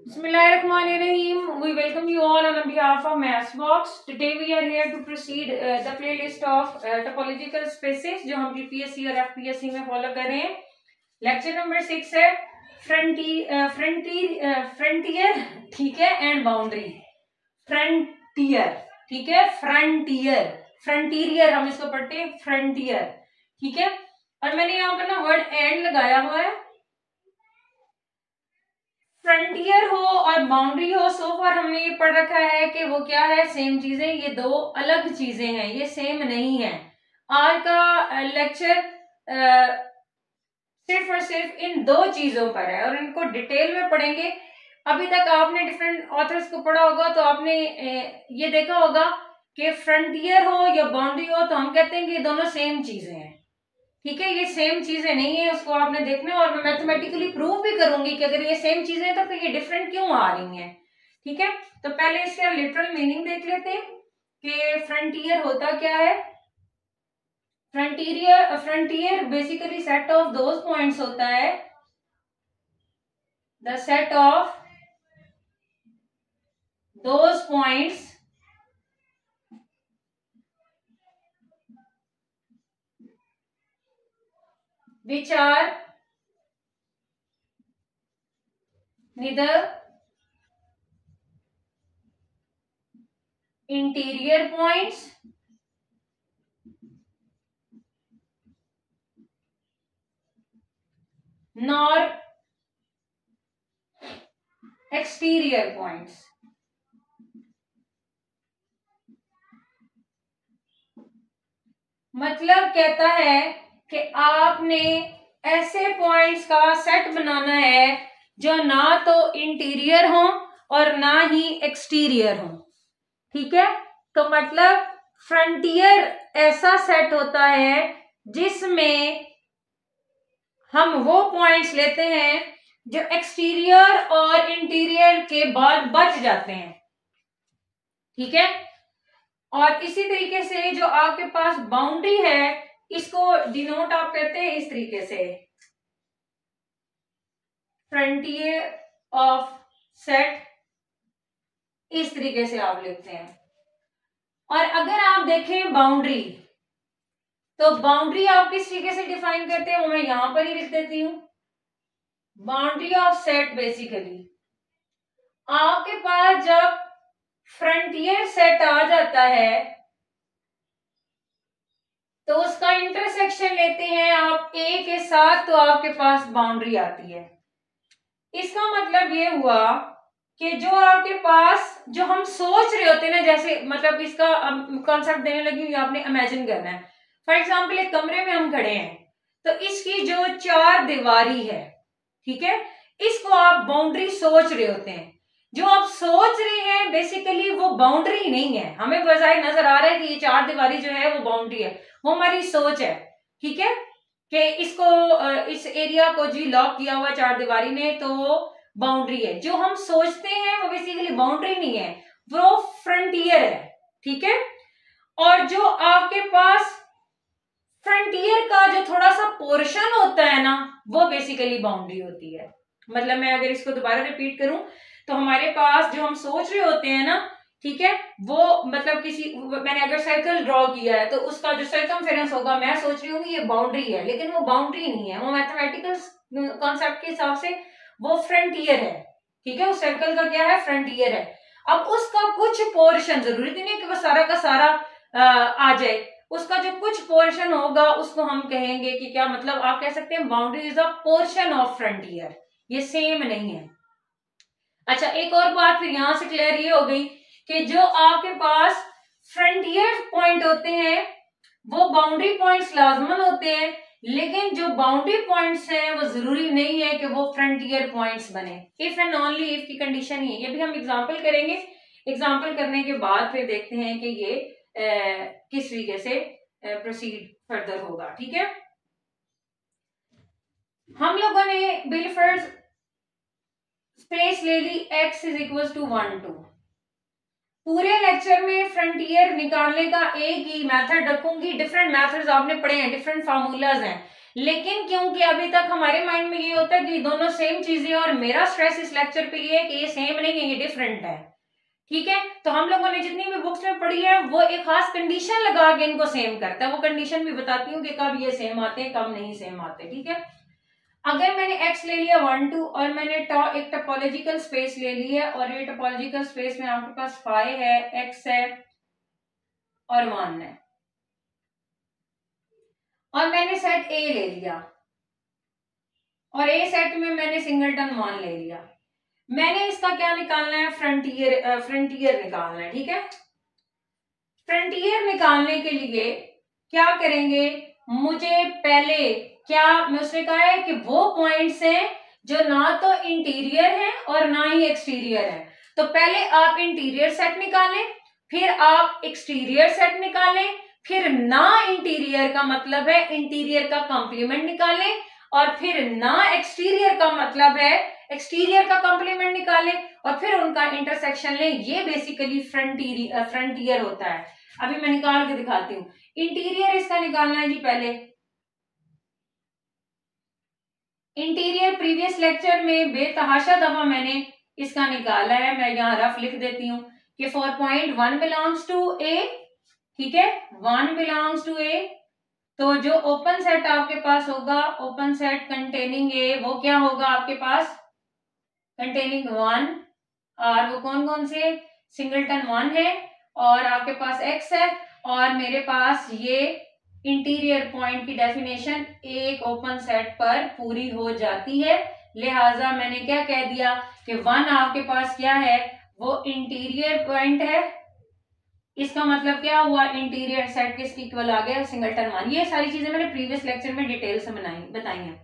Bismillahirrahmanirrahim. We welcome you all on behalf of Mathsbox. Today we are here to proceed the playlist of topological spaces जो हम GPSC और FPSC में follow कर रहे हैं. Lecture number 6 है frontier, ठीक है, एंड बाउंड्री. फ्रंटियर, ठीक है, फ्रंटियर हम इसको पढ़ते हैं फ्रंटियर, ठीक है. और मैंने यहाँ पर ना वर्ड एंड लगाया हुआ है. फ्रंटियर हो और बाउंड्री हो, सो फार हमने ये पढ़ रखा है कि वो क्या है, सेम चीजें. ये दो अलग चीजें हैं, ये सेम नहीं है. आज का लेक्चर सिर्फ और सिर्फ इन दो चीजों पर है और इनको डिटेल में पढ़ेंगे. अभी तक आपने डिफरेंट ऑथर्स को पढ़ा होगा तो आपने ये देखा होगा कि फ्रंटियर हो या बाउंड्री हो तो हम कहते हैं कि ये दोनों सेम चीजें हैं, ठीक है. ये सेम चीजें नहीं है, उसको आपने देखना है और मैं मैथमेटिकली प्रूव भी करूंगी कि अगर ये सेम चीजें हैं तो फिर ये डिफरेंट क्यों आ रही हैं, ठीक है. तो पहले इसका लिटरल मीनिंग देख लेते हैं कि फ्रंटियर होता क्या है. Frontier basically set of those points होता है, the set of those points which are neither interior points nor exterior points. मतलब कहता है कि आपने ऐसे पॉइंट्स का सेट बनाना है जो ना तो इंटीरियर हो और ना ही एक्सटीरियर हो, ठीक है. तो मतलब फ्रंटियर ऐसा सेट होता है जिसमें हम वो पॉइंट्स लेते हैं जो एक्सटीरियर और इंटीरियर के बाद बच जाते हैं, ठीक है. और इसी तरीके से जो आपके पास बाउंड्री है इसको डिनोट आप करते हैं इस तरीके से, फ्रंटियर ऑफ सेट, इस तरीके से आप लिखते हैं. और अगर आप देखें बाउंड्री, तो बाउंड्री आप किस तरीके से डिफाइन करते हैं वो मैं यहां पर ही लिख देती हूं. बाउंड्री ऑफ सेट बेसिकली आपके पास जब फ्रंटियर सेट आ जाता है तो उसका इंटरसेक्शन लेते हैं आप ए के साथ, तो आपके पास बाउंड्री आती है. इसका मतलब ये हुआ कि जो आपके पास जो हम सोच रहे होते हैं ना, जैसे मतलब इसका कॉन्सेप्ट देने लगी हूँ, आपने इमेजिन करना है. फॉर एग्जांपल एक कमरे में हम खड़े हैं तो इसकी जो चार दीवारी है, ठीक है, इसको आप बाउंड्री सोच रहे होते हैं. जो आप सोच रहे हैं बेसिकली वो बाउंड्री नहीं है. हमें बजाय नजर आ रहा है कि ये चार दीवारी जो है वो बाउंड्री है, वो हमारी सोच है, ठीक है, कि इसको इस एरिया को जी लॉक किया हुआ चार दीवारी ने तो बाउंड्री है. जो हम सोचते हैं वो बेसिकली बाउंड्री नहीं है, वो फ्रंटियर है, ठीक है. और जो आपके पास फ्रंटियर का जो थोड़ा सा पोर्शन होता है ना, वो बेसिकली बाउंड्री होती है. मतलब मैं अगर इसको दोबारा रिपीट करूं तो हमारे पास जो हम सोच रहे होते हैं ना, ठीक है, वो मतलब मैंने अगर सर्कल ड्रॉ किया है तो उसका जो सर्कमफेरेंस होगा, मैं सोच रही हूँ ये बाउंड्री है, लेकिन वो बाउंड्री नहीं है, वो मैथमेटिकल कॉन्सेप्ट के हिसाब से वो फ्रंटियर है, ठीक है. उस सर्कल का क्या है, फ्रंटियर है. अब उसका कुछ पोर्शन, जरूरी नहीं है कि वो सारा का सारा आ जाए, उसका जो कुछ पोर्शन होगा उसको हम कहेंगे कि क्या, मतलब आप कह सकते हैं boundary is a portion of frontier. ये सेम नहीं है. अच्छा, एक और बात फिर यहां से क्लियर ये हो गई कि जो आपके पास फ्रंटियर पॉइंट होते हैं वो बाउंड्री पॉइंट्स लाजमन होते हैं, लेकिन जो बाउंड्री पॉइंट्स हैं वो जरूरी नहीं है कि वो फ्रंटियर पॉइंट्स बने. इफ एंड ओनली इफ की कंडीशन ही है. ये भी हम एग्जांपल करेंगे. एग्जांपल करने के बाद फिर देखते हैं कि ये किस तरीके से प्रोसीड फर्दर होगा, ठीक है. हम लोगों ने बिलफर्ड स्पेस ले ली x इज इक्वल टू 1 2. पूरे लेक्चर में फ्रंटियर निकालने का एक ही मेथड रखूंगी. डिफरेंट मेथड्स आपने पढ़े हैं, डिफरेंट फार्मूलाज हैं, लेकिन क्योंकि अभी तक हमारे माइंड में ये होता है कि दोनों सेम चीजें, और मेरा स्ट्रेस इस लेक्चर पे ये है कि ये सेम नहीं है, ये डिफरेंट है। ठीक है, तो हम लोगों ने जितनी भी बुक्स में पढ़ी है वो एक खास कंडीशन लगा के इनको सेम करता है। वो कंडीशन भी बताती हूँ कि कब ये सेम आते हैं, कब नहीं सेम आते। ठीक है, अगर मैंने x ले लिया 1 2 और मैंने एक टोपोलॉजिकल स्पेस ले ली है, और ये टोपोलॉजिकल स्पेस में आपके पास फाई है, x है और 1 है, और मैंने सेट A ले लिया, और A सेट में मैंने सिंगलटन 1 ले लिया। मैंने इसका क्या निकालना है, फ्रंटियर निकालना है। ठीक है, फ्रंटियर निकालने के लिए क्या करेंगे, मुझे पहले क्या मैं उसने कहा है कि वो पॉइंट्स हैं जो ना तो इंटीरियर है और ना ही एक्सटीरियर है। तो पहले आप इंटीरियर सेट निकालें, फिर आप एक्सटीरियर सेट निकालें, फिर ना इंटीरियर का मतलब है इंटीरियर का कॉम्प्लीमेंट निकालें, और फिर ना एक्सटीरियर का मतलब है एक्सटीरियर का कॉम्प्लीमेंट निकालें, और फिर उनका इंटरसेक्शन लें। ये बेसिकली फ्रंटियर होता है। अभी मैं निकाल के दिखाती हूँ। इंटीरियर इसका निकालना है जी पहले। इंटीरियर प्रीवियस लेक्चर में बेतहाशा दफा मैंने इसका निकाला है, मैं यहाँ रफ लिख देती हूँ कि 4.1 बिलोंग्स टू ए। ठीक है, 1 बिलोंग्स टू ए। तो जो ओपन सेट आपके पास होगा, ओपन सेट कंटेनिंग ए, वो क्या होगा आपके पास, कंटेनिंग 1, और वो कौन कौन से, सिंगलटन 1 है, और आपके पास x है, और मेरे पास ये इंटीरियर पॉइंट की डेफिनेशन एक ओपन सेट पर पूरी हो जाती है। लिहाजा मैंने क्या कह दिया कि 1 आपके पास क्या है, वो इंटीरियर पॉइंट है। इसका मतलब क्या हुआ, इंटीरियर सेट किसके इक्वल आ गया, सिंगलटन 1। ये सारी चीजें मैंने प्रीवियस लेक्चर में डिटेल से बताई हैं।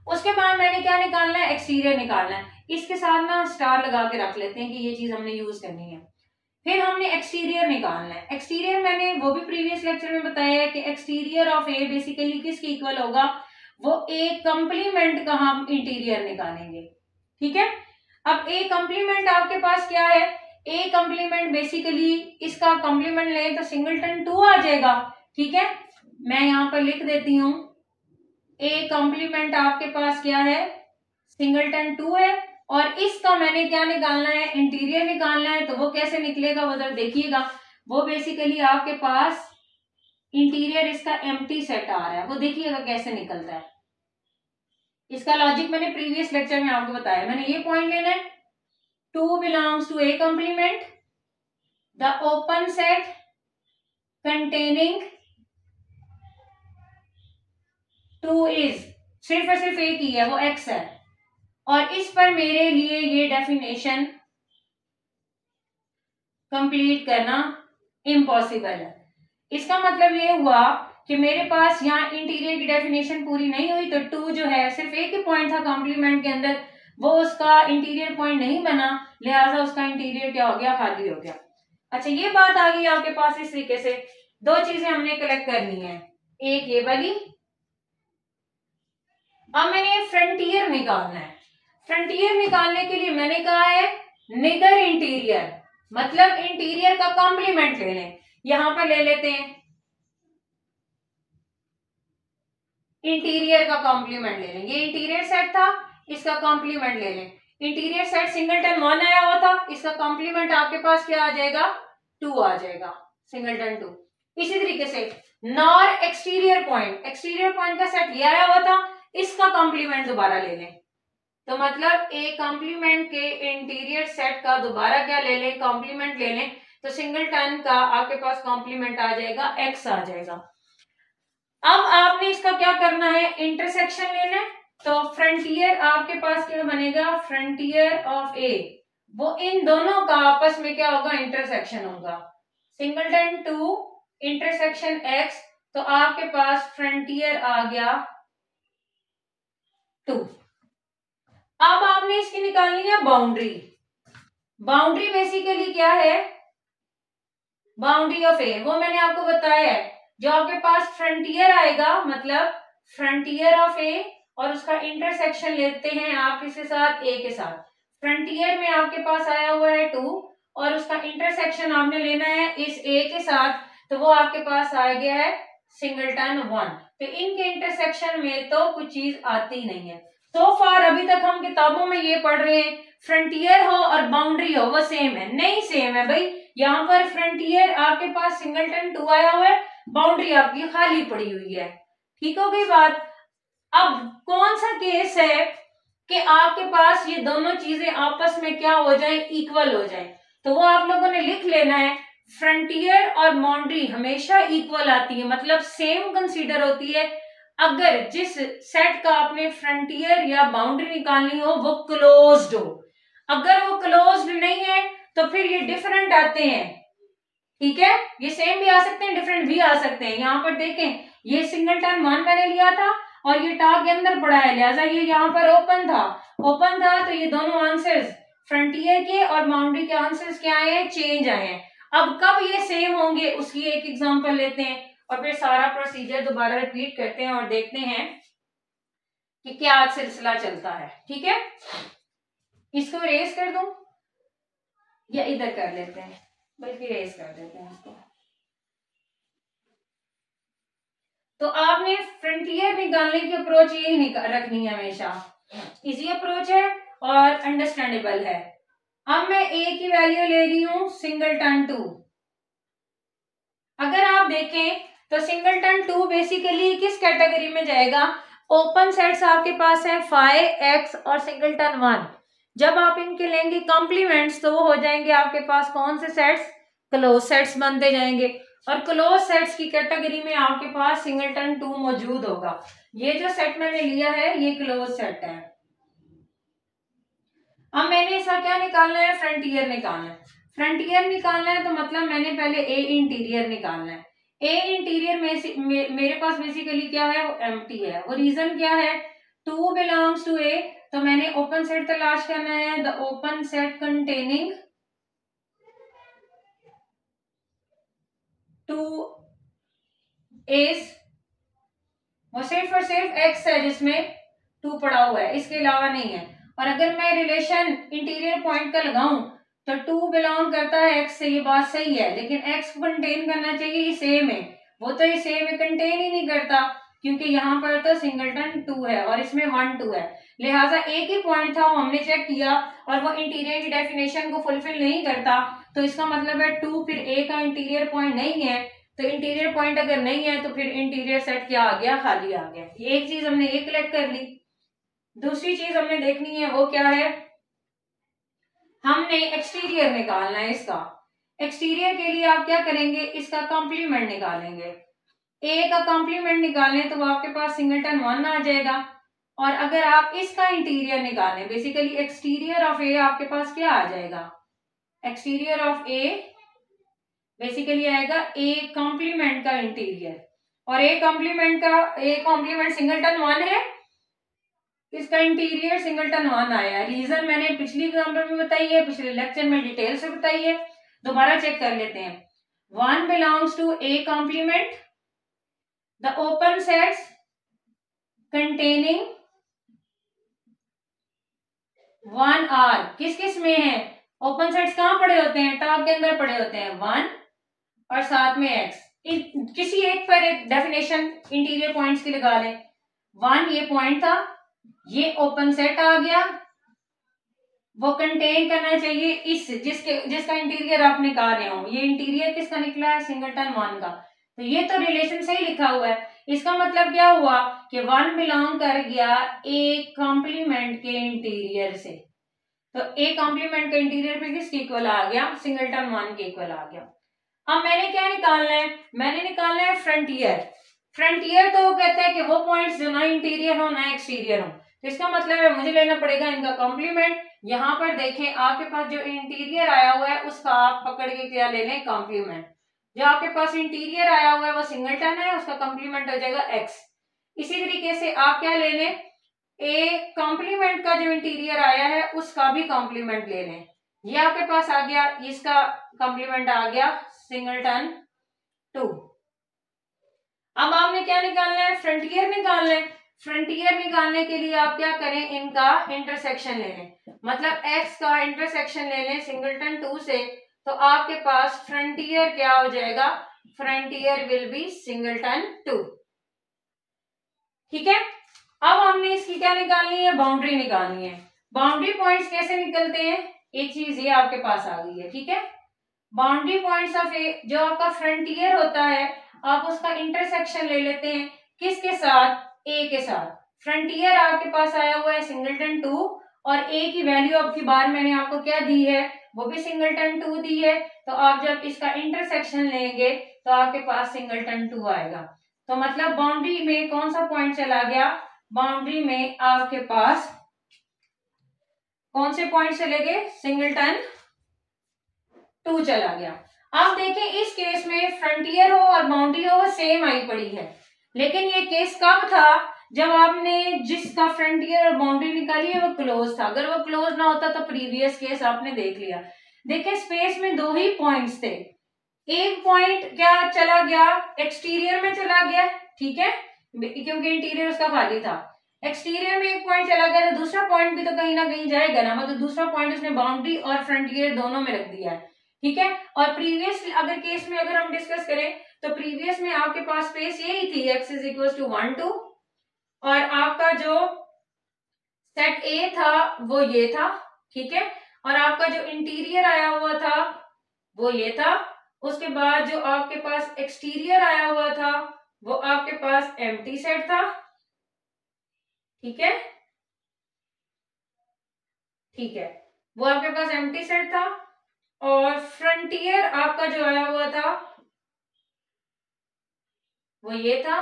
उसके बाद मैंने क्या निकालना है, एक्सटीरियर निकालना है। इसके साथ ना स्टार लगा के रख लेते हैं कि ये चीज हमने यूज करनी है। फिर हमने एक्सटीरियर निकालना है। एक्सटीरियर मैंने वो भी प्रीवियस लेक्चर में बताया है कि एक्सटीरियर ऑफ ए बेसिकली किसके इक्वल होगा, वो ए कंप्लीमेंट का हम इंटीरियर निकालेंगे। ठीक है, अब ए कंप्लीमेंट आपके पास क्या है, ए कंप्लीमेंट बेसिकली इसका कंप्लीमेंट ले तो सिंगलटन 2 आ जाएगा। ठीक है, मैं यहाँ पर लिख देती हूँ, ए कंप्लीमेंट आपके पास क्या है, सिंगलटन 2 है, और इसका मैंने क्या निकालना है, इंटीरियर निकालना है। तो वो कैसे निकलेगा, वो जरा देखिएगा। वो बेसिकली आपके पास इंटीरियर इसका एम्प्टी सेट आ रहा है, वो देखिएगा कैसे निकलता है। इसका लॉजिक मैंने प्रीवियस लेक्चर में आपको बताया। मैंने ये पॉइंट लेना है, 2 belongs to A complement, the open set containing 2 is, सिर्फ और सिर्फ एक ही है, वो x है, और इस पर मेरे लिए ये डेफिनेशन कंप्लीट करना इम्पॉसिबल है। इसका मतलब ये हुआ कि मेरे पास यहाँ इंटीरियर की डेफिनेशन पूरी नहीं हुई, तो 2 जो है सिर्फ एक ही पॉइंट था कॉम्प्लीमेंट के अंदर, वो उसका इंटीरियर पॉइंट नहीं बना, लिहाजा उसका इंटीरियर क्या हो गया, खाली हो गया। अच्छा, ये बात आ गई आपके पास। इस तरीके से दो चीजें हमने कलेक्ट करनी है, एक ये वाली। अब मैंने फ्रंटियर निकालना है। फ्रंटियर निकालने के लिए मैंने कहा है निदर इंटीरियर, मतलब इंटीरियर का कॉम्प्लीमेंट ले लें। यहां पर ले लेते हैं इंटीरियर का कॉम्प्लीमेंट ले लें। ये इंटीरियर सेट था, इसका कॉम्प्लीमेंट ले लें। इंटीरियर सेट सिंगलटन 1 आया हुआ था, इसका कॉम्प्लीमेंट आपके पास क्या आ जाएगा, 2 आ जाएगा, सिंगलटन 2। इसी तरीके से नॉर एक्सटीरियर पॉइंट का सेट ये आया हुआ था, इसका कॉम्प्लीमेंट दोबारा ले लें। तो मतलब ए कॉम्प्लीमेंट के इंटीरियर सेट का दोबारा क्या ले लें, कॉम्प्लीमेंट ले लें। तो सिंगलटन का आपके पास कॉम्प्लीमेंट आ जाएगा, x आ जाएगा। अब आपने इसका क्या करना है, इंटरसेक्शन लेना है। तो फ्रंटियर आपके पास क्या बनेगा, फ्रंटियर ऑफ ए, वो इन दोनों का आपस में क्या होगा, इंटरसेक्शन होगा। सिंगलटन 2 इंटरसेक्शन x, तो आपके पास फ्रंटियर आ गया 2। अब आपने इसकी निकालनी है बाउंड्री। बाउंड्री बेसिकली क्या है, बाउंड्री ऑफ ए, वो मैंने आपको बताया है। जो आपके पास फ्रंटियर आएगा, मतलब फ्रंटियर ऑफ ए, और उसका इंटरसेक्शन लेते हैं आप किसके साथ, ए के साथ। फ्रंटियर में आपके पास आया हुआ है 2, और उसका इंटरसेक्शन आपने लेना है इस ए के साथ, तो वो आपके पास आ गया है सिंगलटन 1। तो इनके इंटरसेक्शन में तो कुछ चीज आती नहीं है। तो फार अभी तक हम किताबों में ये पढ़ रहे हैं फ्रंटियर हो और बाउंड्री हो वो सेम है, नहीं सेम है भाई। यहाँ पर फ्रंटियर आपके पास सिंगलटन 2 आया हुआ है, बाउंड्री आपकी खाली पड़ी हुई है। ठीक हो गई बात। अब कौन सा केस है कि आपके पास ये दोनों चीजें आपस में क्या हो जाए, इक्वल हो जाए। तो वो आप लोगों ने लिख लेना है, फ्रंटियर और बाउंड्री हमेशा इक्वल आती है, मतलब सेम कंसीडर होती है अगर जिस सेट का आपने फ्रंटियर या बाउंड्री निकालनी हो वो क्लोज्ड हो। अगर वो क्लोज्ड नहीं है तो फिर ये डिफरेंट आते हैं। ठीक है, ये सेम भी आ सकते हैं, डिफरेंट भी आ सकते हैं। यहाँ पर देखें, ये सिंगलटन 1 मैंने लिया था और ये टा के अंदर पड़ा है, लिहाजा ये यहाँ पर ओपन था तो ये दोनों आंसर्स फ्रंटियर के और बाउंड्री के आंसर्स क्या आए हैं, चेंज आए हैं। अब कब ये सेम होंगे उसकी एक एग्जांपल लेते हैं और फिर सारा प्रोसीजर दोबारा रिपीट करते हैं और देखते हैं कि क्या सिलसिला चलता है। ठीक है, इसको इरेज कर दूं या इधर कर लेते हैं, बल्कि इरेज कर देते हैं इसको। तो आपने फ्रंटियर निकालने की अप्रोच यही रखनी है हमेशा, इजी अप्रोच है और अंडरस्टैंडेबल है। अब मैं ए की वैल्यू ले रही हूं सिंगलटन 2। अगर आप देखें तो सिंगलटन 2 बेसिकली किस कैटेगरी में जाएगा, ओपन सेट्स आपके पास है 5x और सिंगलटन 1। जब आप इनके लेंगे कॉम्प्लीमेंट्स तो वो हो जाएंगे आपके पास कौन से सेट्स, क्लोज सेट्स बनते जाएंगे। और क्लोज सेट्स की कैटेगरी में आपके पास सिंगलटन 2 मौजूद होगा। ये जो सेट मैंने लिया है ये क्लोज सेट है। अब मैंने इसका क्या निकालना है, फ्रंटियर निकालना है। फ्रंटियर निकालना है तो मतलब मैंने पहले ए इंटीरियर निकालना है। ए इंटीरियर में मेरे पास बेसिकली क्या है, वो एम्प्टी है। वो रीजन क्या है, 2 बिलोंग्स टू ए, तो मैंने ओपन सेट तलाश करना है, the open set containing 2 as, वो सिर्फ और सिर्फ एक्स है जिसमें 2 पड़ा हुआ है, इसके अलावा नहीं है। और अगर मैं रिलेशन इंटीरियर पॉइंट का लगाऊं तो 2 बिलोंग करता है एक्स से, ये बात सही है, लेकिन एक्स को कंटेन करना चाहिए, ये सेम है। वो तो ये सेम है, कंटेन ही नहीं करता क्योंकि यहाँ पर तो सिंगलटन 2 है और इसमें 1 2 है। लिहाजा एक ही पॉइंट था, वो हमने चेक किया और वो इंटीरियर की डेफिनेशन को फुलफिल नहीं करता, तो इसका मतलब है 2 फिर ए का इंटीरियर पॉइंट नहीं है। तो इंटीरियर पॉइंट अगर नहीं है तो फिर इंटीरियर सेट क्या आ गया, खाली आ गया। ये एक चीज हमने ये कलेक्ट कर ली। दूसरी चीज हमने देखनी है वो क्या है, हमने एक्सटीरियर निकालना है इसका। एक्सटीरियर के लिए आप क्या करेंगे, इसका कॉम्प्लीमेंट निकालेंगे। ए का कॉम्प्लीमेंट निकालें तो आपके पास सिंगलटन 1 आ जाएगा। और अगर आप इसका इंटीरियर निकालें, बेसिकली एक्सटीरियर ऑफ ए आपके पास क्या आ जाएगा, एक्सटीरियर ऑफ ए बेसिकली आएगा ए कॉम्प्लीमेंट का इंटीरियर। और ए कॉम्प्लीमेंट सिंगलटन 1 है, इसका इंटीरियर सिंगलटन 1 आया है। रीजन मैंने पिछली एग्जाम्पल में बताई है, पिछले लेक्चर में डिटेल से बताई है, दोबारा चेक कर लेते हैं। 1 belongs to A complement, the open sets containing 1 are, किस किस में है, ओपन सेट्स कहाँ पड़े होते हैं, टॉप के अंदर पड़े होते हैं 1 और साथ में एक्स। किसी एक पर एक डेफिनेशन इंटीरियर पॉइंट्स की लगा लें। 1 ये पॉइंट था, ये ओपन सेट आ गया, वो कंटेन करना चाहिए इस जिसका इंटीरियर आप निकाल रहे हो। ये इंटीरियर किसका निकला है, सिंगलटन 1 का। तो ये तो रिलेशन सही लिखा हुआ है। इसका मतलब क्या हुआ कि 1 बिलोंग कर गया ए कॉम्प्लीमेंट के इंटीरियर से। तो ए कॉम्प्लीमेंट का इंटीरियर पे किसके इक्वल आ गया, सिंगलटन 1 के इक्वल आ गया। अब मैंने क्या निकालना है, मैंने निकालना है फ्रंटियर। फ्रंटियर तो वो कहता है कि वो पॉइंट्स जो ना इंटीरियर हो ना एक्सटीरियर हो। तो इसका मतलब है मुझे लेना पड़ेगा इनका कॉम्प्लीमेंट। यहाँ पर देखें आपके पास जो इंटीरियर आया हुआ है उसका आप पकड़ के क्या ले लें, कॉम्प्लीमेंट। जो आपके पास इंटीरियर आया हुआ है वो सिंगलटन है, उसका कॉम्प्लीमेंट हो जाएगा एक्स। इसी तरीके से आप क्या ले लें, ए कॉम्प्लीमेंट का जो इंटीरियर आया है उसका भी कॉम्प्लीमेंट ले लें। ये आपके पास आ गया, इसका कॉम्प्लीमेंट आ गया सिंगलटन 2। अब आपने क्या निकालना है, फ्रंटियर निकालना है। फ्रंटियर निकालने के लिए आप क्या करें, इनका इंटरसेक्शन ले लें, मतलब x का इंटरसेक्शन ले लें सिंगलटन 2 से। तो आपके पास फ्रंटियर क्या हो जाएगा, फ्रंटियर विल बी सिंगलटन 2। ठीक है, अब हमने इसकी क्या निकालनी है, बाउंड्री निकालनी है। बाउंड्री पॉइंट्स कैसे निकलते हैं, एक चीज ये आपके पास आ गई है। ठीक है, बाउंड्री पॉइंट्स ऑफ ए, जो आपका फ्रंटियर होता है आप उसका इंटरसेक्शन ले लेते हैं, किसके साथ, ए के साथ। फ्रंटियर आपके पास आया हुआ है सिंगलटन 2 और ए की वैल्यू आपकी बार मैंने आपको क्या दी है, वो भी सिंगलटन 2 दी है। तो आप जब इसका इंटरसेक्शन लेंगे तो आपके पास सिंगलटन 2 आएगा। तो मतलब बाउंड्री में कौन सा पॉइंट चला गया, बाउंड्री में आपके पास कौन से पॉइंट चले गए, सिंगलटन 2 चला गया। आप देखें इस केस में फ्रंटियर हो और बाउंड्री हो वो सेम आई पड़ी है, लेकिन ये केस कब था, जब आपने जिसका फ्रंटियर और बाउंड्री निकाली है वो क्लोज था। अगर वो क्लोज ना होता तो प्रीवियस केस आपने देख लिया। देखिए स्पेस में दो ही पॉइंट्स थे, एक पॉइंट क्या चला गया, एक्सटीरियर में चला गया। ठीक है, क्योंकि इंटीरियर उसका खाली था। एक्सटीरियर में एक पॉइंट चला गया तो दूसरा पॉइंट भी तो कहीं ना कहीं जाएगा ना, मतलब दूसरा पॉइंट उसने बाउंड्री और फ्रंटियर दोनों में रख दिया है। ठीक है, और प्रीवियस अगर केस में अगर हम डिस्कस करें तो प्रीवियस में आपके पास स्पेस यही थी, x इज इक्वल टू 1 2, और आपका जो सेट ए था वो ये था। ठीक है, और आपका जो इंटीरियर आया हुआ था वो ये था। उसके बाद जो आपके पास एक्सटीरियर आया हुआ था वो आपके पास एम्प्टी सेट था। ठीक है, ठीक है, वो आपके पास एम्प्टी सेट था। और फ्रंटियर आपका जो आया हुआ था वो ये था,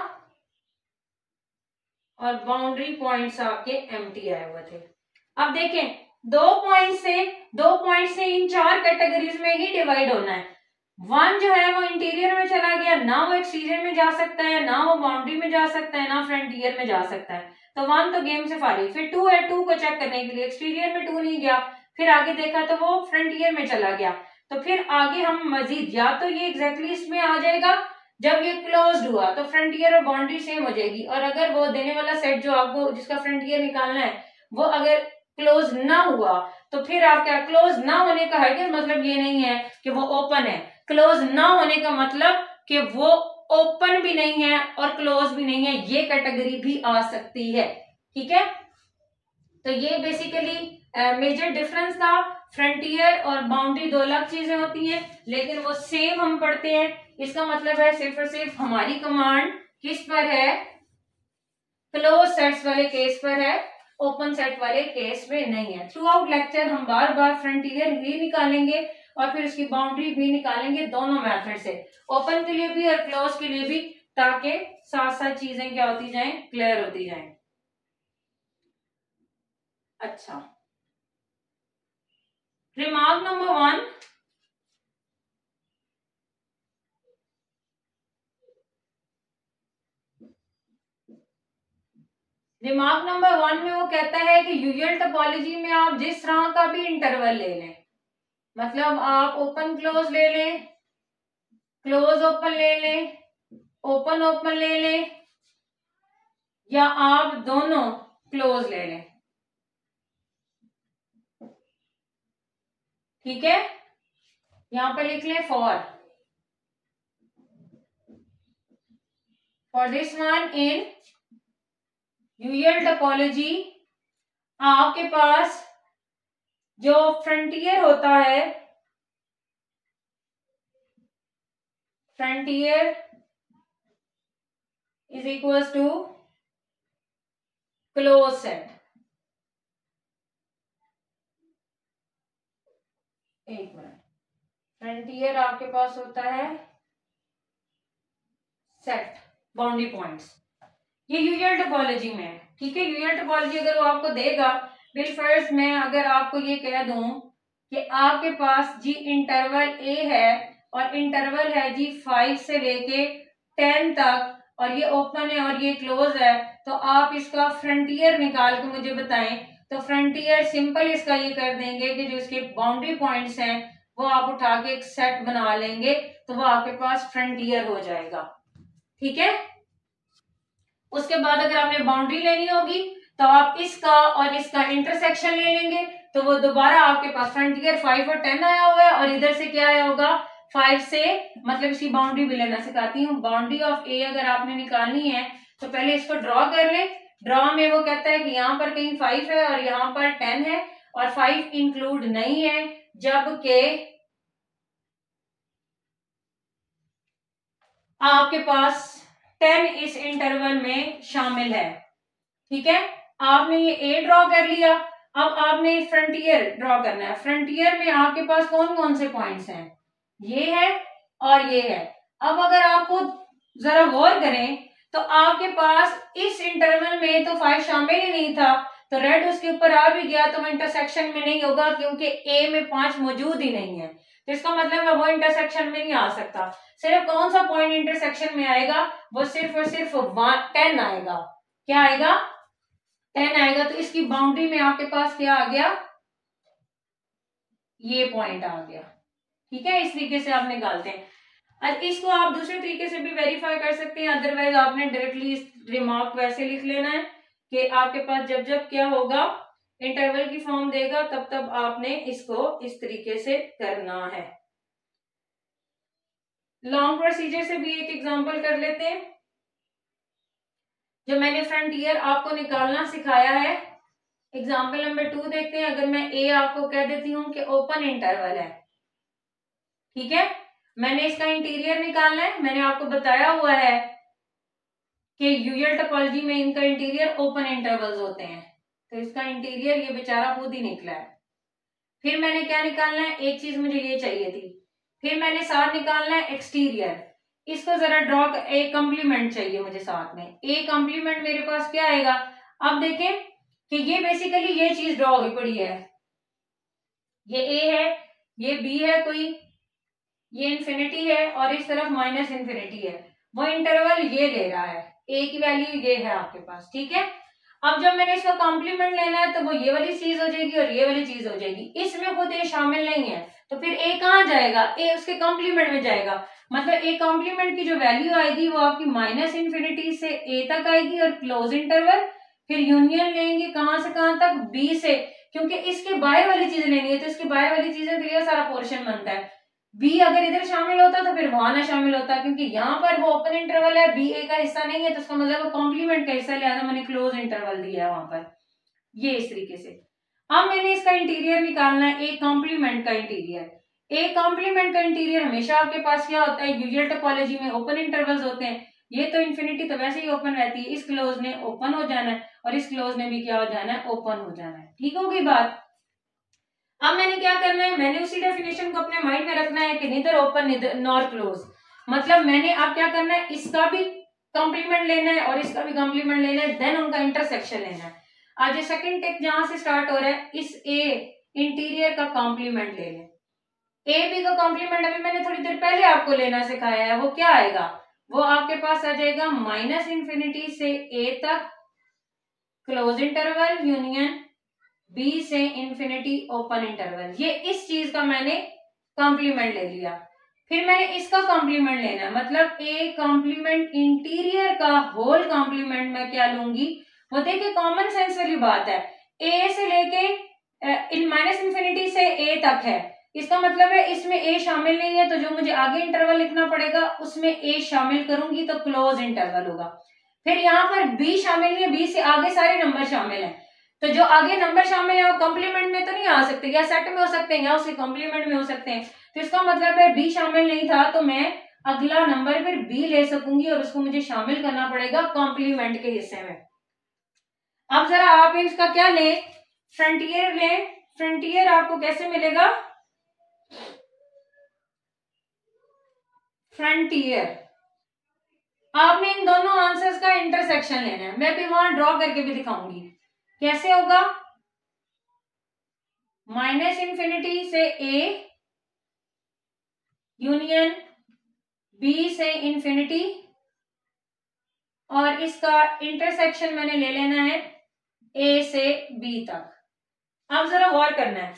और बाउंड्री पॉइंट्स आपके एम्प्टी आए हुए थे। अब देखें दो पॉइंट से इन चार कैटेगरीज में ही डिवाइड होना है। वन जो है वो इंटीरियर में चला गया, ना वो एक्सटीरियर में जा सकता है, ना वो बाउंड्री में जा सकता है, ना फ्रंटियर में जा सकता है। तो वन तो गेम से फारिग। फिर टू है, टू को चेक करने के लिए एक्सटीरियर में टू नहीं गया, फिर आगे देखा तो वो फ्रंटियर में चला गया। तो फिर आगे हम मजीद, या तो ये एग्जैक्टली इसमें आ जाएगा जब ये क्लोज्ड हुआ तो फ्रंटियर और बाउंड्री सेम हो जाएगी, और अगर वो देने वाला सेट जो आपको जिसका फ्रंटियर निकालना है वो अगर क्लोज ना हुआ तो फिर आप क्या, क्लोज ना होने का है मतलब ये नहीं है कि वो ओपन है। क्लोज ना होने का मतलब कि वो ओपन भी नहीं है और क्लोज भी नहीं है, ये कैटेगरी भी आ सकती है। ठीक है, तो ये बेसिकली मेजर डिफरेंस था। फ्रंटियर और बाउंड्री दो अलग चीजें होती हैं लेकिन वो सेम हम पढ़ते हैं। इसका मतलब है सिर्फ और सिर्फ हमारी कमांड किस पर है, क्लोज सेट्स वाले केस पर है, ओपन सेट वाले केस में नहीं है। थ्रू आउट लेक्चर हम बार बार फ्रंटियर भी निकालेंगे और फिर उसकी बाउंड्री भी निकालेंगे, दोनों मेथड से, ओपन के लिए भी और क्लोज के लिए भी, ताकि साथ साथ चीजें क्या होती जाएं, क्लियर होती जाएं। अच्छा, रिमार्क नंबर 1, रिमार्क नंबर 1 में वो कहता है कि यूजुअल टोपोलॉजी में आप जिस तरह का भी इंटरवल ले लें, मतलब आप ओपन क्लोज ले लें, क्लोज ओपन ले लें, ओपन ओपन ले लें, या आप दोनों क्लोज ले लें। ठीक है, यहां पर लिख लें for this one in usual topology आपके पास जो फ्रंटियर होता है, frontier is equal to close set. एक मिनट, फ्रंटियर आपके पास होता है सेट बाउंड्री पॉइंट्स, ये यूजुअल टोपोलॉजी में है। ठीक है, यूजुअल टोपोलॉजी अगर वो आपको देगा, बिलफर्ज मैं अगर आपको ये कह दूं कि आपके पास जी इंटरवल ए है और इंटरवल है जी 5 से लेके 10 तक, और ये ओपन है और ये क्लोज है, तो आप इसका फ्रंटियर निकाल के मुझे बताएं। तो फ्रंटियर सिंपल इसका ये कर देंगे कि जो इसके बाउंड्री पॉइंट्स हैं वो आप उठा के एक सेट बना लेंगे, तो वो आपके पास फ्रंटियर हो जाएगा। ठीक है, उसके बाद अगर आपने बाउंड्री लेनी होगी तो आप इसका और इसका इंटरसेक्शन ले लेंगे, तो वो दोबारा आपके पास फ्रंटियर 5 और 10 आया हुआ है और इधर से क्या आया होगा, 5 से मतलब इसकी बाउंड्री भी लेना सिखाती हूँ। बाउंड्री ऑफ ए अगर आपने निकालनी है तो पहले इसको ड्रॉ कर ले। ड्रॉ में वो कहता है कि यहाँ पर कहीं 5 है और यहाँ पर 10 है और 5 इंक्लूड नहीं है, जबकि आपके पास 10 इस इंटरवल में शामिल है। ठीक है, आपने ये ए ड्रॉ कर लिया। अब आपने फ्रंटियर ड्रॉ करना है। फ्रंटियर में आपके पास कौन कौन से पॉइंट्स हैं? ये है और ये है। अब अगर आपको जरा गौर करें तो आपके पास इस इंटरवल में तो 5 शामिल ही नहीं था, तो रेड उसके ऊपर आ भी गया तो वो इंटरसेक्शन में नहीं होगा क्योंकि ए में 5 मौजूद ही नहीं है। तो इसका मतलब है वो इंटरसेक्शन में नहीं आ सकता। सिर्फ कौन सा पॉइंट इंटरसेक्शन में आएगा? वो सिर्फ और सिर्फ 10 आएगा। क्या आएगा? 10 आएगा। तो इसकी बाउंड्री में आपके पास क्या आ गया? ये पॉइंट आ गया। ठीक है, इस तरीके से आप निकालते हैं। इसको आप दूसरे तरीके से भी वेरीफाई कर सकते हैं, अदरवाइज आपने डायरेक्टली रिमार्क वैसे लिख लेना है कि आपके पास जब जब क्या होगा, इंटरवल की फॉर्म देगा, तब तब आपने इसको इस तरीके से करना है। लॉन्ग प्रोसीजर से भी एक एग्जांपल कर लेते हैं। जो मैंने फ्रंटियर आपको निकालना सिखाया है, एग्जांपल नंबर 2 देखते हैं। अगर मैं ए आपको कह देती हूं कि ओपन इंटरवल है, ठीक है, मैंने इसका इंटीरियर निकालना है। मैंने आपको बताया हुआ है कि यूजल टोपोलॉजी में इनका इंटीरियर ओपन इंटरवल्स होते हैं, तो इसका इंटीरियर ये बेचारा खुद ही निकला है। फिर मैंने क्या निकालना है? एक चीज मुझे ये चाहिए थी। फिर मैंने साथ निकालना है एक्सटीरियर। इसको जरा ड्रॉ, ए कॉम्प्लीमेंट चाहिए मुझे साथ में। ए कॉम्प्लीमेंट मेरे पास क्या आएगा? अब देखें कि ये बेसिकली ये चीज ड्रॉ हुई पड़ी है। ये ए है, ये बी है कोई, ये इन्फिनिटी है और इस तरफ माइनस इन्फिनिटी है। वो इंटरवल ये ले रहा है, ए की वैल्यू ये है आपके पास। ठीक है, अब जब मैंने इसका कॉम्प्लीमेंट लेना है तो वो ये वाली चीज हो जाएगी और ये वाली चीज हो जाएगी। इसमें खुद ए शामिल नहीं है, तो फिर ए कहाँ जाएगा? ए उसके कॉम्प्लीमेंट में जाएगा। मतलब ए कॉम्प्लीमेंट की जो वैल्यू आएगी वो आपकी माइनस इन्फिनिटी से ए तक आएगी और क्लोज इंटरवल। फिर यूनियन लेंगे कहां से कहां तक? बी से, क्योंकि इसके बाहर वाली चीज लेनी है तो इसके बाहर वाली चीजें तो ये सारा पोर्शन बनता है। बी अगर इधर शामिल होता तो फिर वहां ना शामिल होता, क्योंकि यहाँ पर वो ओपन इंटरवल है, बी ए का हिस्सा नहीं है, तो इसका मतलब वो कॉम्प्लीमेंट का हिस्सा, लिहाजा मैंने क्लोज इंटरवल दिया है वहां पर। ये इस तरीके से। अब मैंने इसका इंटीरियर निकालना है, ए कॉम्प्लीमेंट का इंटीरियर। ए कॉम्प्लीमेंट का इंटीरियर हमेशा आपके पास क्या होता है? यूजुअल टोपोलॉजी में ओपन इंटरवल्स होते हैं। ये तो इन्फिनिटी तो वैसे ही ओपन रहती है, इस क्लोज ने ओपन हो जाना है और इस क्लोज ने भी क्या हो जाना है? ओपन हो जाना है। ठीक होगी बात? अब मैंने क्या करना है? मैंने उसी डेफिनेशन को अपने माइंड में रखना है कि neither open neither nor close. मतलब मैंने अब क्या करना है? इसका भी कॉम्प्लीमेंट लेना है और इसका भी कॉम्प्लीमेंट लेना है, देन उनका इंटरसेक्शन लेना है। आज सेकंड टेक जहां से स्टार्ट हो रहा है, इस ए इंटीरियर का कॉम्प्लीमेंट ले लें। ए बी का कॉम्प्लीमेंट अभी मैंने थोड़ी देर पहले आपको लेना सिखाया है। वो क्या आएगा? वो आपके पास आ जाएगा माइनस इन्फिनिटी से ए तक क्लोज इंटरवल यूनियन बी से इन्फिनिटी ओपन इंटरवल। ये इस चीज का मैंने कॉम्प्लीमेंट ले लिया। फिर मैंने इसका कॉम्प्लीमेंट लेना है, मतलब ए कॉम्प्लीमेंट इंटीरियर का होल कॉम्प्लीमेंट मैं क्या लूंगी? वो देखिए कॉमन सेंस वाली बात है। ए से लेके इन माइनस इन्फिनिटी से ए तक है, इसका मतलब है इसमें ए शामिल नहीं है, तो जो मुझे आगे इंटरवल लिखना पड़ेगा उसमें ए शामिल करूंगी तो क्लोज इंटरवल होगा। फिर यहाँ पर बी शामिल नहीं है, बी से आगे सारे नंबर शामिल हैं, तो जो आगे नंबर शामिल है वो कॉम्प्लीमेंट में तो नहीं आ सकते, या सेट में हो सकते हैं या उसके कॉम्प्लीमेंट में हो सकते हैं। तो इसका मतलब है बी शामिल नहीं था तो मैं अगला नंबर फिर बी ले सकूंगी और उसको मुझे शामिल करना पड़ेगा कॉम्प्लीमेंट के हिस्से में। अब जरा आप इसका क्या लें? फ्रंटियर लें। फ्रंटियर आपको कैसे मिलेगा? फ्रंटियर आपने इन दोनों आंसर्स का इंटरसेक्शन लेना है। मैं भी वहां ड्रॉ करके भी दिखाऊंगी कैसे होगा। माइनस इन्फिनिटी से ए यूनियन बी से इन्फिनिटी और इसका इंटरसेक्शन मैंने ले लेना है ए से बी तक। अब जरा गौर करना है,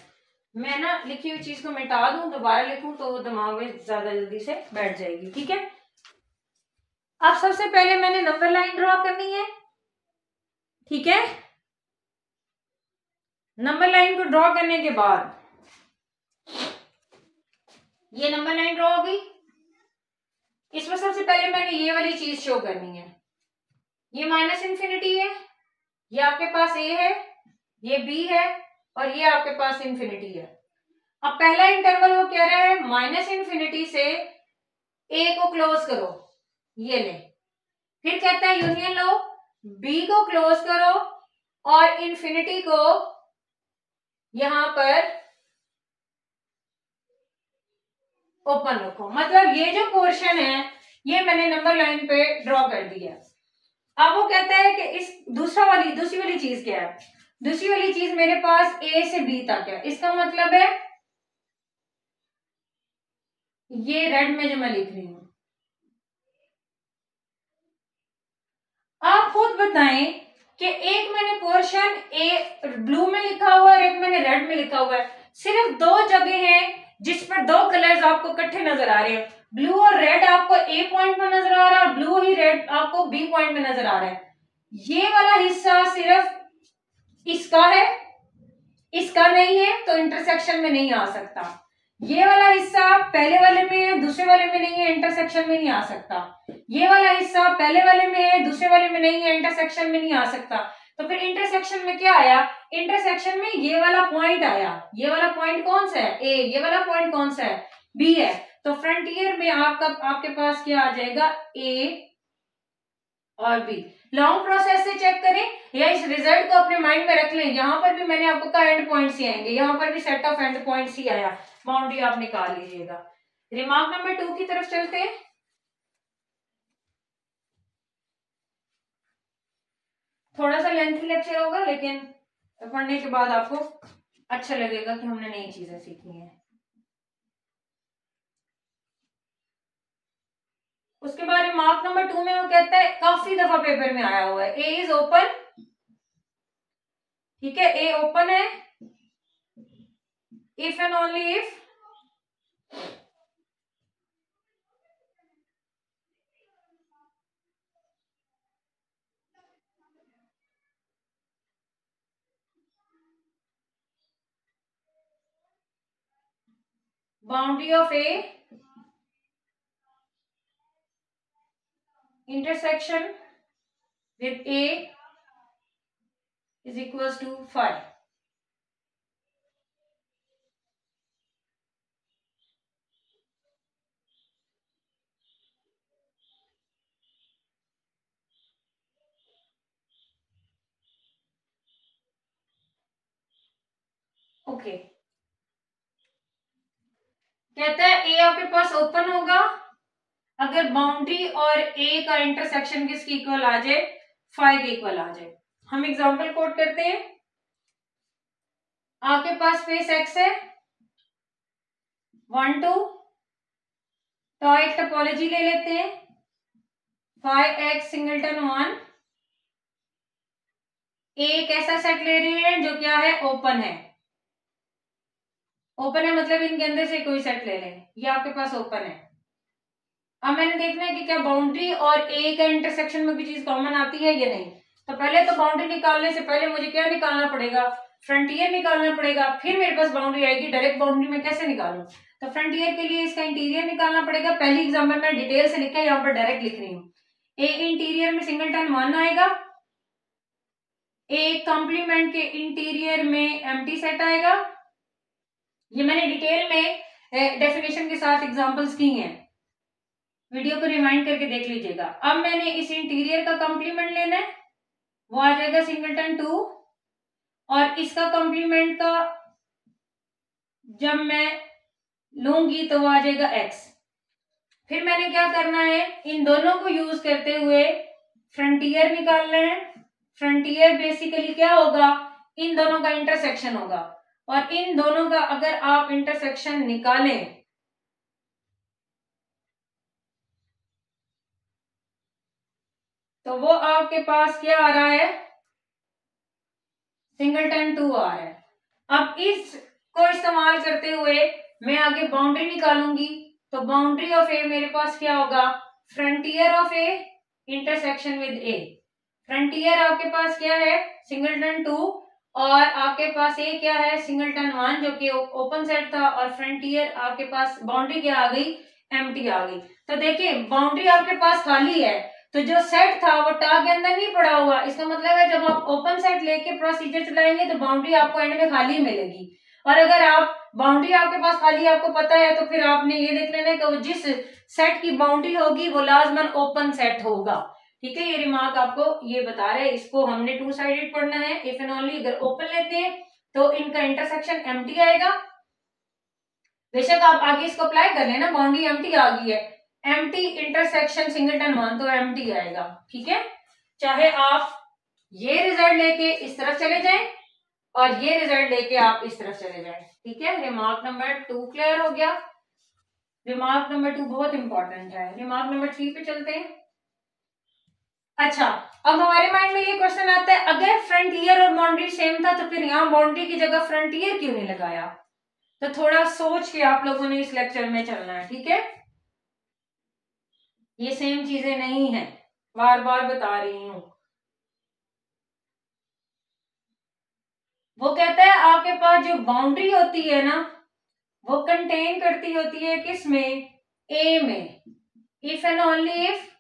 मैं ना लिखी हुई चीज को मिटा दूं, दोबारा लिखूं तो वो दिमाग में ज्यादा जल्दी से बैठ जाएगी। ठीक है, अब सबसे पहले मैंने नंबर लाइन ड्रॉ करनी है। ठीक है, नंबर लाइन को ड्रॉ करने के बाद ये नंबर लाइन ड्रॉ हो गई। इसमें सबसे पहले मैंने ये वाली चीज शो करनी है, ये माइनस इन्फिनिटी है, ये आपके पास ए है, ये बी है और ये आपके पास इन्फिनिटी है। अब पहला इंटरवल वो कह रहा है माइनस इन्फिनिटी से ए को क्लोज करो, ये ले। फिर कहता है यूनियन लो, बी को क्लोज करो और इन्फिनिटी को यहां पर ओपन रखो। मतलब ये जो पोर्शन है ये मैंने नंबर लाइन पे ड्रॉ कर दिया। अब वो कहता है कि इस दूसरी वाली चीज क्या है? दूसरी वाली चीज मेरे पास ए से बी तक है। इसका मतलब है ये रेड में जो मैं लिख रही हूं, आप खुद बताएं कि एक मैंने पोर्शन ए ब्लू में लिखा हुआ है और एक मैंने रेड में लिखा हुआ है। सिर्फ दो जगह हैं जिस पर दो कलर्स आपको इकट्ठे नजर आ रहे हैं। ब्लू और रेड आपको ए पॉइंट में नजर आ रहा है और ब्लू ही रेड आपको बी पॉइंट में नजर आ रहा है। ये वाला हिस्सा सिर्फ इसका है, इसका नहीं है, तो इंटरसेक्शन में नहीं आ सकता। ये वाला हिस्सा पहले वाले में है, दूसरे वाले में नहीं है, इंटरसेक्शन में नहीं आ सकता। ये वाला हिस्सा पहले वाले में है, दूसरे वाले में नहीं है, इंटरसेक्शन में नहीं आ सकता। तो फिर इंटरसेक्शन में क्या आया? इंटरसेक्शन में ये वाला पॉइंट आया। ये वाला पॉइंट कौन सा है? ए। ये वाला पॉइंट कौन सा है? बी है। तो फ्रंटियर में आपके पास क्या आ जाएगा? ए और बी। लॉन्ग प्रोसेस से चेक करें या इस रिजल्ट को अपने माइंड में रख लें। यहां पर भी मैंने आपको कहा एंड पॉइंट्स ही आएंगे, यहां पर भी सेट ऑफ एंड पॉइंट्स ही आया। बाउंड्री आप निकाल लीजिएगा। रिमार्क नंबर 2 की तरफ चलते हैं। थोड़ा सा लेंथी लेक्चर होगा लेकिन पढ़ने के बाद आपको अच्छा लगेगा कि हमने नई चीजें सीखी हैं। उसके बाद रिमार्क नंबर 2 में वो कहता है, काफी दफा पेपर में आया हुआ है, ए इज ओपन। ठीक है, ए ओपन है if and only if boundary of A intersection with A is equals to 5. Okay, कहता है ए आपके पास ओपन होगा अगर बाउंड्री और ए का इंटरसेक्शन किसके इक्वल आ जाए? 5 के इक्वल आ जाए। हम एग्जांपल कोट करते हैं। आपके पास स्पेस एक्स है 1 2, तो एक टोपोलॉजी ले लेते हैं 5x सिंगलटन 1। ए एक ऐसा सेट ले रहे हैं जो क्या है? ओपन है। ओपन है मतलब इनके अंदर से कोई सेट ले लें, ये आपके पास ओपन है। अब मैंने देखना है कि क्या बाउंड्री और ए का इंटरसेक्शन में भी चीज कॉमन आती है या नहीं। तो पहले तो बाउंड्री निकालने से पहले मुझे क्या निकालना पड़ेगा? फ्रंटियर निकालना पड़ेगा, फिर मेरे पास बाउंड्री आएगी। डायरेक्ट बाउंड्री में कैसे निकालूं? तो फ्रंटियर के लिए इसका इंटीरियर निकालना पड़ेगा। पहली एग्जाम्पल में डिटेल से लिखा है, यहाँ पर डायरेक्ट लिख रही हूँ। ए इंटीरियर में सिंगलटन 1 आएगा, ए कॉम्प्लीमेंट के इंटीरियर में एम्प्टी सेट आएगा। ये मैंने डिटेल में डेफिनेशन के साथ एग्जांपल्स की हैं, वीडियो को रिवाइंड करके देख लीजिएगा। अब मैंने इस इंटीरियर का कॉम्प्लीमेंट लेना है, वो आ जाएगा सिंगलटन 2, और इसका कॉम्प्लीमेंट का जब मैं लूंगी तो वो आ जाएगा x। फिर मैंने क्या करना है? इन दोनों को यूज करते हुए फ्रंटियर निकालना है। फ्रंटियर बेसिकली क्या होगा? इन दोनों का इंटरसेक्शन होगा, और इन दोनों का अगर आप इंटरसेक्शन निकालें तो वो आपके पास क्या आ रहा है? सिंगलटन 2 आ रहा है। अब इसको इस्तेमाल करते हुए मैं आगे बाउंड्री निकालूंगी, तो बाउंड्री ऑफ ए मेरे पास क्या होगा? Frontier of A intersection with A. Frontier आपके पास क्या है? सिंगलटन 2, और आपके पास ए क्या है, सिंगलटन 1 जो कि ओपन सेट था, और फ्रंटियर आपके पास बाउंड्री क्या आ गई, एम्प्टी आ गई। तो देखिए बाउंड्री आपके पास खाली है, तो जो सेट था वो टा के अंदर नहीं पड़ा हुआ। इसका मतलब है जब आप ओपन सेट लेके प्रोसीजर चलाएंगे तो बाउंड्री आपको एंड में खाली मिलेगी। और अगर आप बाउंड्री आपके पास खाली आपको पता है तो फिर आपने ये देख लेना कि वो जिस सेट की बाउंड्री होगी वो लाजमन ओपन सेट होगा। ठीक है, ये रिमार्क आपको ये बता रहे हैं। इसको हमने टू साइडेड पढ़ना है। इफ एंड ओनली अगर ओपन लेते हैं तो इनका इंटरसेक्शन एम्प्टी आएगा। बेशक आप आगे इसको अप्लाई कर लेना, बाउंड्री एम्प्टी आ गई है, एम्प्टी इंटरसेक्शन सिंगलटन 1 तो एम्प्टी आएगा। ठीक है, चाहे आप ये रिजल्ट लेके इस तरफ चले जाएं और ये रिजल्ट लेके आप इस तरफ चले जाएं। ठीक है, रिमार्क नंबर 2 क्लियर हो गया। रिमार्क नंबर 2 बहुत इंपॉर्टेंट है। रिमार्क नंबर 3 पे चलते हैं। अच्छा, अब हमारे माइंड में ये क्वेश्चन आता है, अगर फ्रंट ईयर और बाउंड्री सेम था तो फिर यहाँ बाउंड्री की जगह फ्रंट ईयर क्यों नहीं लगाया? तो थोड़ा सोच के आप लोगों ने इस लेक्चर में चलना है। ठीक है, ये सेम चीजें नहीं है, बार बार बता रही हूं। वो कहता है आपके पास जो बाउंड्री होती है ना वो कंटेन करती होती है किसमें, ए में। इफ एंड ओनली इफ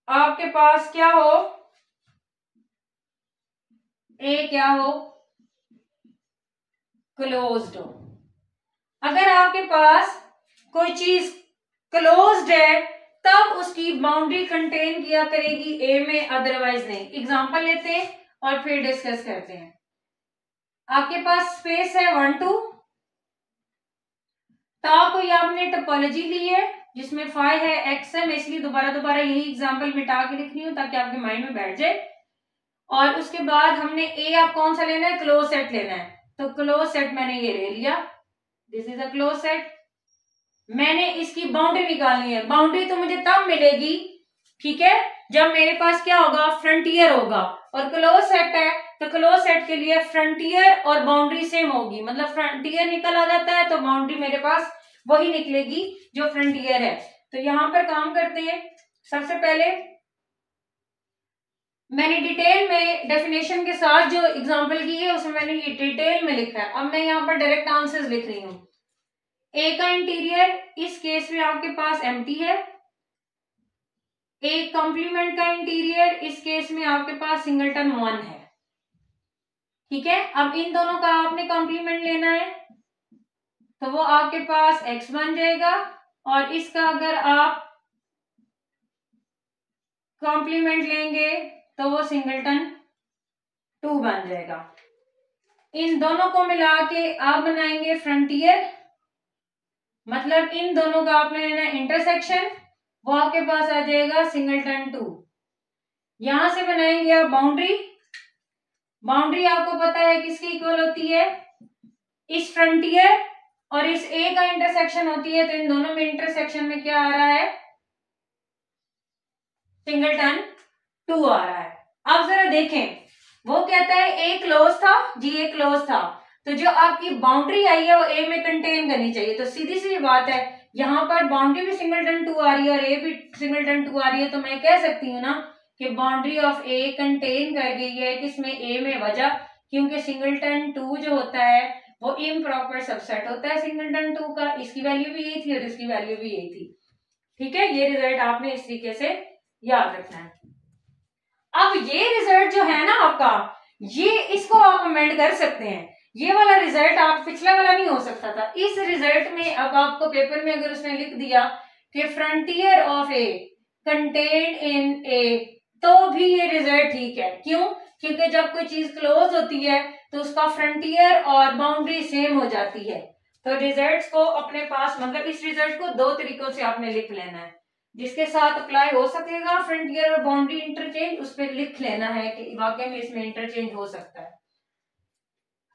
आपके पास क्या हो, ए क्या हो, क्लोज्ड हो। अगर आपके पास कोई चीज क्लोज्ड है तब उसकी बाउंड्री कंटेन किया करेगी ए में, अदरवाइज नहीं। एग्जांपल लेते हैं और फिर डिस्कस करते हैं। आपके पास स्पेस है 1 2, कोई आपने टोपोलॉजी ली है जिसमें फाइव है, एक्स है। मैं इसलिए दोबारा यही एग्जांपल मिटा के लिख रही हूं ताकि आपके माइंड में बैठ जाए। और उसके बाद हमने ए आप कौन सा लेना है, क्लोज सेट लेना है। तो क्लोज सेट मैंने ये ले लिया, this is a close set. मैंने इसकी बाउंड्री निकालनी है। बाउंड्री तो मुझे तब मिलेगी, ठीक है, जब मेरे पास क्या होगा, फ्रंटियर होगा। और क्लोज सेट है तो क्लोज सेट के लिए फ्रंटियर और बाउंड्री सेम होगी, मतलब फ्रंटियर निकल आ जाता है तो बाउंड्री मेरे पास वही निकलेगी जो फ्रंटियर है। तो यहां पर काम करते हैं। सबसे पहले मैंने डिटेल में डेफिनेशन के साथ जो एग्जांपल की है उसमें मैंने ये डिटेल में लिखा है। अब मैं यहाँ पर डायरेक्ट आंसर्स लिख रही हूँ। ए का इंटीरियर इस केस में आपके पास एम्प्टी है। ए कॉम्प्लीमेंट का इंटीरियर इस केस में आपके पास सिंगलटन 1 है। ठीक है, अब इन दोनों का आपने कॉम्प्लीमेंट लेना है तो वो आपके पास x बन जाएगा, और इसका अगर आप कॉम्प्लीमेंट लेंगे तो वो सिंगलटन 2 बन जाएगा। इन दोनों को मिला के आप बनाएंगे फ्रंटियर, मतलब इन दोनों का आपने लेना इंटरसेक्शन, वो आपके पास आ जाएगा सिंगलटन 2। यहां से बनाएंगे आप बाउंड्री। बाउंड्री आपको पता है किसकी इक्वल होती है, इस फ्रंटियर और इस ए का इंटरसेक्शन होती है। तो इन दोनों में इंटरसेक्शन में क्या आ रहा है, सिंगलटन 2 आ रहा है। अब जरा देखें, वो कहता है ए क्लोज था जी, ए क्लोज था, तो जो आपकी बाउंड्री आई है वो ए में कंटेन करनी चाहिए। तो सीधी सी बात है, यहाँ पर बाउंड्री भी सिंगलटन 2 आ रही है और ए भी सिंगलटन 2 आ रही है, तो मैं कह सकती हूँ ना कि बाउंड्री ऑफ ए कंटेन कर गई है किसमें, ए में। वजह क्योंकि सिंगलटन 2 जो होता है वो इम्प्रॉपर सबसेट होता है सिंगलटन 2 का। इसकी वैल्यू भी यही थी और इसकी वैल्यू भी यही थी। ठीक है, ये रिजल्ट आपने इस तरीके से याद रखना है। अब ये रिजल्ट जो है ना आपका, ये इसको आप अमेंड कर सकते हैं। ये वाला रिजल्ट आप, पिछला वाला नहीं हो सकता था। इस रिजल्ट में अब आपको पेपर में अगर उसने लिख दिया कि frontier of A contained in A, तो भी ये रिजल्ट ठीक है। क्यों? क्योंकि जब कोई चीज क्लोज होती है तो उसका फ्रंटियर और बाउंड्री सेम हो जाती है। तो रिजल्ट्स को अपने पास, मतलब इस रिजल्ट को दो तरीकों से आपने लिख लेना है। जिसके साथ अप्लाई हो सकेगा फ्रंटियर और बाउंड्री इंटरचेंज, उस पर लिख लेना है कि वाकई में इसमें इंटरचेंज हो सकता है।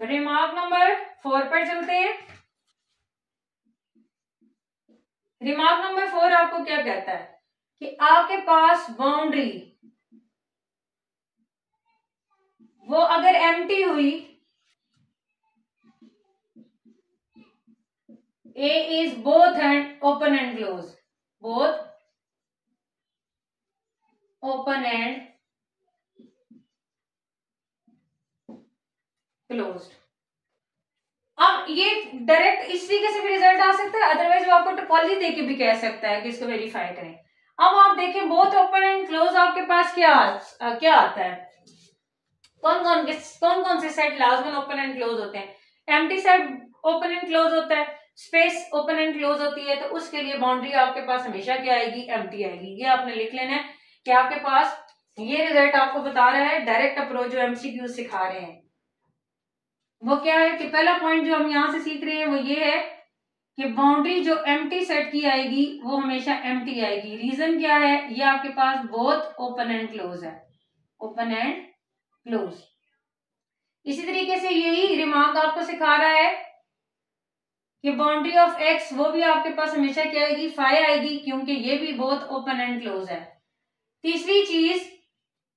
रिमार्क नंबर 4 पर चलते हैं। रिमार्क नंबर 4 आपको क्या कहता है कि आपके पास बाउंड्री वो अगर एम्प्टी हुई, A is both and open and close, both open and closed. अब ये डायरेक्ट इस तरीके से भी रिजल्ट आ सकता है, अदरवाइज वो आपको टोपोलॉजी देके भी कह सकता है कि इसको वेरीफाई करें। अब आप देखें बोथ ओपन एंड क्लोज आपके पास क्या आता है, कौन कौन से सेट लाजमन ओपन एंड क्लोज होते हैं। Empty set open and close होता है, स्पेस ओपन एंड क्लोज होती है, तो उसके लिए बाउंड्री आपके पास हमेशा क्या आएगी, एम्प्टी आएगी। ये आपने लिख लेना है कि आपके पास ये रिजल्ट आपको बता रहा है डायरेक्ट अप्रोच जो एमसीक्यू सिखा रहे हैं वो क्या है कि पहला पॉइंट जो हम यहां से सीख रहे हैं वो ये है कि बाउंड्री जो एम्प्टी सेट की आएगी वो हमेशा एम्प्टी आएगी। रीजन क्या है, ये आपके पास बोथ ओपन एंड क्लोज है, ओपन एंड क्लोज। इसी तरीके से यही रिमार्क आपको सिखा रहा है कि बाउंड्री ऑफ एक्स वो भी आपके पास हमेशा क्या आएगी, फाइव आएगी, क्योंकि ये भी बोथ ओपन एंड क्लोज है। तीसरी चीज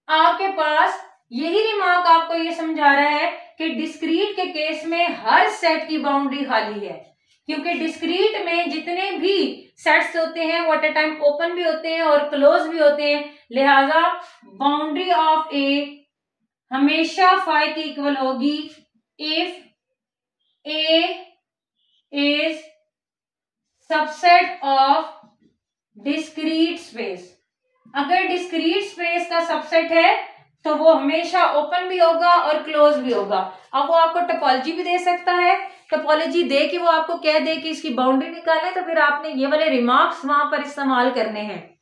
आपके पास यही रिमार्क आपको ये समझा रहा है कि डिस्क्रीट के केस में हर सेट की बाउंड्री खाली है, क्योंकि डिस्क्रीट में जितने भी सेट्स होते हैं वो एट ए टाइम ओपन भी होते हैं और क्लोज भी होते हैं, लिहाजा बाउंड्री ऑफ ए हमेशा फाइव की इक्वल होगी if A is subset of discrete space. अगर डिस्क्रीट स्पेस का सबसेट है तो वो हमेशा ओपन भी होगा और क्लोज भी होगा। अब वो आपको टोपोलॉजी भी दे सकता है, टोपोलॉजी दे के वो आपको कह दे कि इसकी बाउंड्री निकाले, तो फिर आपने ये वाले रिमार्क्स वहां पर इस्तेमाल करने हैं।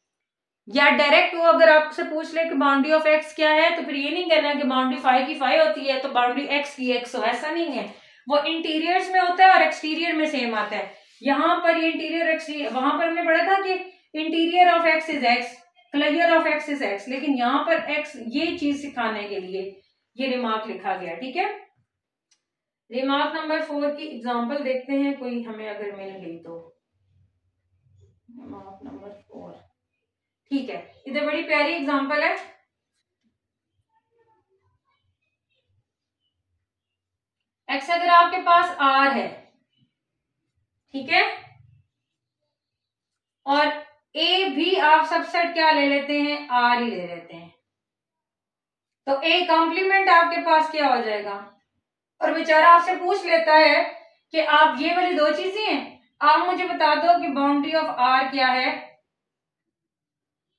या डायरेक्ट वो अगर आपसे पूछ ले कि बाउंड्री ऑफ एक्स क्या है, तो फिर ये नहीं कहना कि बाउंड्री फाइव की फाइव होती है तो बाउंड्री एक्स की एक्स हो, ऐसा नहीं है। वो इंटीरियर्स में होता है और एक्सटीरियर में सेम आता है। यहाँ पर ये इंटीरियर एक्सटीरियर, वहां पर हमने पढ़ा था कि interior of x is x, clear of x is x, लेकिन यहाँ पर एक्स ये चीज सिखाने के लिए ये रिमार्क लिखा गया। ठीक है, रिमार्क नंबर 4 की एग्जांपल देखते हैं, कोई हमें अगर मिल गई तो। रिमार्क नंबर 4, ठीक है, इधर बड़ी प्यारी एग्जांपल है। एक्स अगर आपके पास आर है, ठीक है, और ए भी आप सबसेट क्या ले लेते हैं, आर ही ले लेते हैं, तो ए कॉम्प्लीमेंट आपके पास क्या हो जाएगा। और बेचारा आपसे पूछ लेता है कि आप ये वाली दो चीजें हैं, आप मुझे बता दो कि बाउंड्री ऑफ आर क्या है।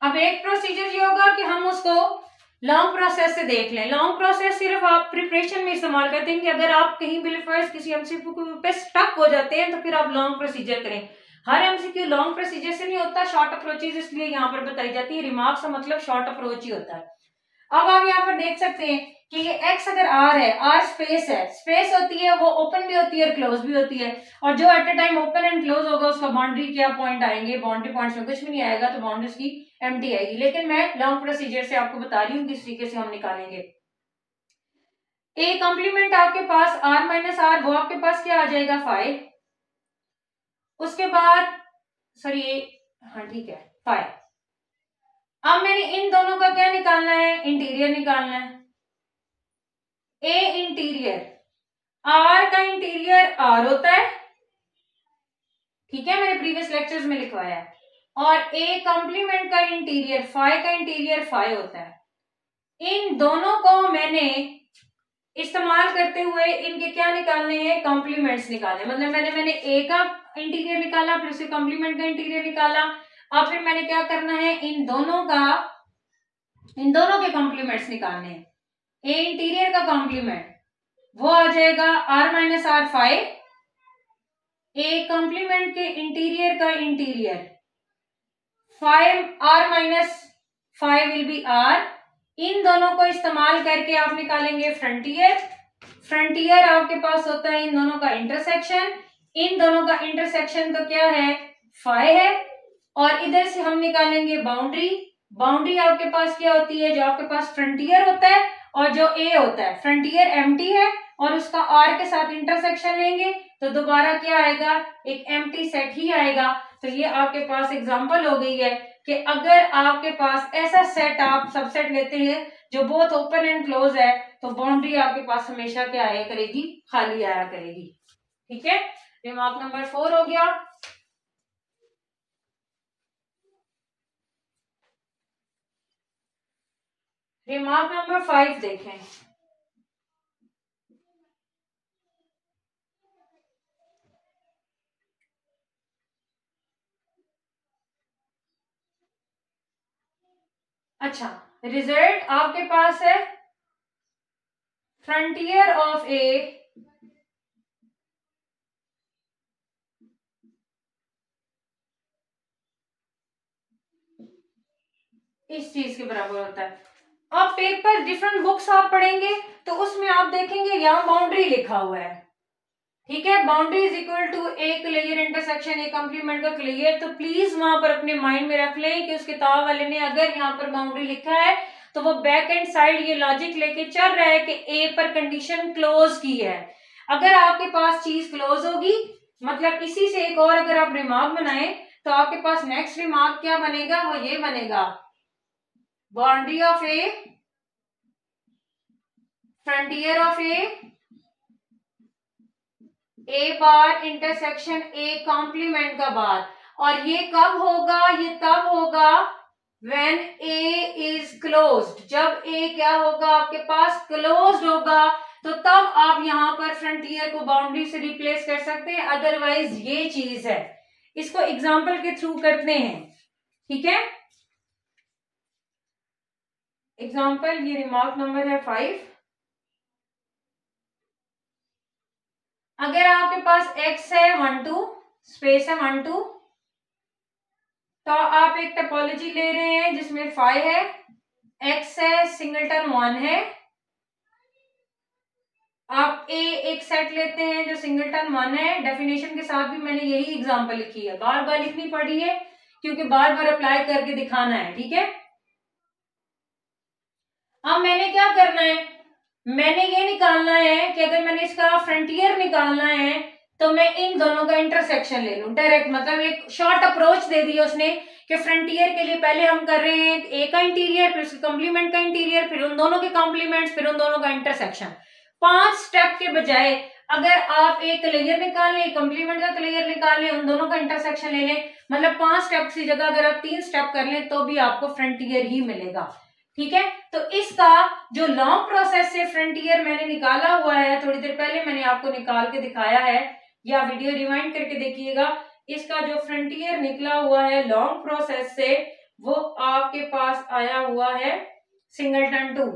अब एक प्रोसीजर ये होगा कि हम उसको लॉन्ग प्रोसेस से देख लें। लॉन्ग प्रोसेस सिर्फ आप प्रिपरेशन में इस्तेमाल करते हैं कि अगर आप कहीं भी फर्स्ट किसी एमसीक्यू पे स्टक हो जाते हैं तो फिर आप लॉन्ग प्रोसीजर करें। हर एमसीक्यू लॉन्ग प्रोसीजर से नहीं होता, शॉर्ट अप्रोचेज इसलिए यहाँ पर बताई जाती है। रिमार्क्स का मतलब शॉर्ट अप्रोच ही होता है। अब आप यहाँ पर देख सकते हैं कि ये एक्स अगर आर है, आर स्पेस है, स्पेस होती है वो ओपन भी होती है और क्लोज भी होती है, और जो at a time open and close होगा उसका बाउंड्री क्या पॉइंट आएंगे, बाउंड्री पॉइंट्स में कुछ भी नहीं आएगा, तो बाउंड्री उसकी एम्प्टी आएगी। लेकिन मैं लॉन्ग प्रोसीजर से आपको बता रही हूँ किस तरीके से हम निकालेंगे। ए कॉम्प्लीमेंट आपके पास आर माइनस आर, वो आपके पास क्या आ जाएगा, 5। उसके बाद सॉरी, हाँ ठीक है 5। अब मैंने इन दोनों का क्या निकालना है, इंटीरियर निकालना है। ए इंटीरियर, आर का इंटीरियर आर होता है, ठीक है, मैंने प्रीवियस लेक्चर्स में लिखवाया है, और ए कॉम्प्लीमेंट का इंटीरियर 5 का इंटीरियर 5 होता है। इन दोनों को मैंने इस्तेमाल करते हुए इनके क्या निकालने हैं, कॉम्प्लीमेंट्स निकालने। मतलब मैंने ए का इंटीरियर निकाला, फिर उसके कॉम्प्लीमेंट का इंटीरियर निकाला, अब फिर मैंने क्या करना है, इन दोनों के कॉम्प्लीमेंट्स निकालने हैं। ए इंटीरियर का कॉम्प्लीमेंट वो आ जाएगा R minus R 5, A complement के इंटीरियर का interior 5 R minus 5 will be R. इन दोनों को इस्तेमाल करके आप निकालेंगे फ्रंटियर। फ्रंटियर आपके पास होता है इन दोनों का इंटरसेक्शन, इन दोनों का इंटरसेक्शन तो क्या है, 5 है, और इधर से हम निकालेंगे बाउंड्री। बाउंड्री आपके पास क्या होती है, जो आपके पास फ्रंटियर होता है और जो ए होता है, फ्रंटियर एम्प्टी है और उसका आर के साथ इंटरसेक्शन लेंगे तो दोबारा क्या आएगा, एक एम्प्टी सेट ही आएगा। तो ये आपके पास एग्जांपल हो गई है कि अगर आपके पास ऐसा सेट आप सबसेट लेते हैं जो बहुत ओपन एंड क्लोज है, तो बाउंड्री आपके पास हमेशा क्या आया करेगी, खाली आया करेगी। ठीक है, रिमार्क नंबर 4 हो गया। रिमार्क नंबर 5 देखें। अच्छा, रिजल्ट आपके पास है फ्रंटियर ऑफ ए इस चीज के बराबर होता है। अब पेपर डिफरेंट बुक्स आप पढ़ेंगे तो उसमें आप देखेंगे यहाँ बाउंड्री लिखा हुआ है, ठीक है, boundary is equal to A clear intersection A complement का क्लियर। तो प्लीज वहां पर अपने माइंड में रख लें कि उस किताब वाले ने अगर यहाँ पर बाउंड्री लिखा है तो वो बैक एंड साइड ये लॉजिक लेके चल रहा है कि ए पर कंडीशन क्लोज की है। अगर आपके पास चीज क्लोज होगी मतलब इसी से एक और अगर आप रिमार्क बनाएं तो आपके पास नेक्स्ट रिमार्क क्या बनेगा, वो ये बनेगा, boundary of A frontier of A bar intersection A complement का बार। और ये कब होगा, ये तब होगा व्हेन ए इज क्लोज्ड, जब ए क्या होगा आपके पास क्लोज्ड होगा, तो तब आप यहां पर फ्रंटियर को बाउंड्री से रिप्लेस कर सकते हैं, अदरवाइज ये चीज है। इसको एग्जांपल के थ्रू करते हैं, ठीक है। एग्जांपल, ये रिमार्क नंबर है 5। अगर आपके पास x है 1 2 स्पेस है 1 2, तो आप एक टोपोलॉजी ले रहे हैं जिसमें 5 है, x है, सिंगलटन 1 है। आप a एक सेट लेते हैं जो सिंगलटन 1 है। डेफिनेशन के साथ भी मैंने यही एग्जांपल लिखी है, बार बार लिखनी पड़ी है क्योंकि बार बार अप्लाई करके दिखाना है, ठीक है। अब मैंने क्या करना है, मैंने ये निकालना है कि अगर मैंने इसका फ्रंटियर निकालना है तो मैं इन दोनों का इंटरसेक्शन ले लूं डायरेक्ट, मतलब एक शॉर्ट अप्रोच दे दी उसने कि फ्रंटियर के लिए पहले हम कर रहे हैं ए का इंटीरियर, फिर उसके कॉम्प्लीमेंट का इंटीरियर, फिर उन दोनों के कॉम्प्लीमेंट्स, फिर उन दोनों का इंटरसेक्शन। 5 स्टेप के बजाय अगर आप एक लेयर निकाल लें, कॉम्प्लीमेंट का लेयर निकाल लें, उन दोनों का इंटरसेक्शन ले लें, मतलब 5 स्टेप की जगह अगर आप 3 स्टेप कर लें तो भी आपको फ्रंटियर ही मिलेगा, ठीक है। तो इसका जो लॉन्ग प्रोसेस से फ्रंटियर मैंने निकाला हुआ है, थोड़ी देर पहले मैंने आपको निकाल के दिखाया है, या वीडियो रिवाइंड करके देखिएगा। इसका जो फ्रंटियर निकला हुआ है लॉन्ग प्रोसेस से, वो आपके पास आया हुआ है सिंगलटन 2,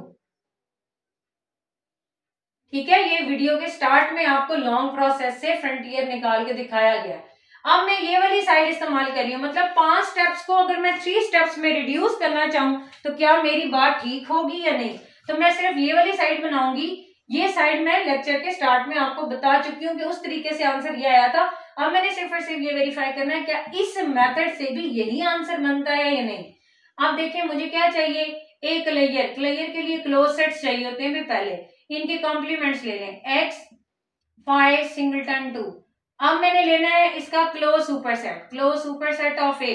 ठीक है। ये वीडियो के स्टार्ट में आपको लॉन्ग प्रोसेस से फ्रंटियर निकाल के दिखाया गया। अब मैं ये वाली साइड इस्तेमाल कर रही हूँ, मतलब 5 स्टेप्स को अगर मैं 3 स्टेप्स में रिड्यूस करना चाहूं तो क्या मेरी बात ठीक होगी या नहीं, तो मैं सिर्फ ये वाली साइड बनाऊंगी। ये साइड मैं लेक्चर के स्टार्ट में आपको बता चुकी हूँ कि उस तरीके से आंसर ये आया था। अब मैंने सिर्फ और सिर्फ ये वेरीफाई करना है क्या इस मेथड से भी यही आंसर बनता है या नहीं। अब देखिए मुझे क्या चाहिए, एक लेयर, लेयर के लिए क्लोज सेट्स चाहिए होते हैं भी, पहले इनके कॉम्प्लीमेंट्स ले लें, x 5 सिंगलटन 2। अब मैंने लेना है इसका close superset, close superset of A,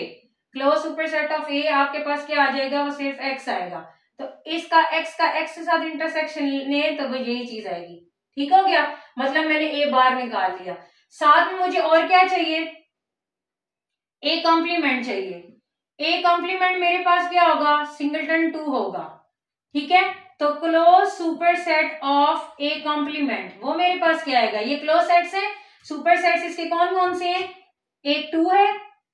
close superset of A आपके पास क्या आ जाएगा, वो सिर्फ x आएगा। तो इसका x का x के साथ इंटरसेक्शन ले तो वो यही चीज आएगी, ठीक हो गया। मतलब मैंने a बार निकाल लिया। साथ में मुझे और क्या चाहिए, a कॉम्प्लीमेंट चाहिए। a कॉम्प्लीमेंट मेरे पास क्या होगा, सिंगलटन 2 होगा, ठीक है। तो close superset of A complement, वो मेरे पास क्या आएगा, ये क्लोज सेट्स है, सुपर सेट्स इसके कौन कौन से हैं, एक 2 है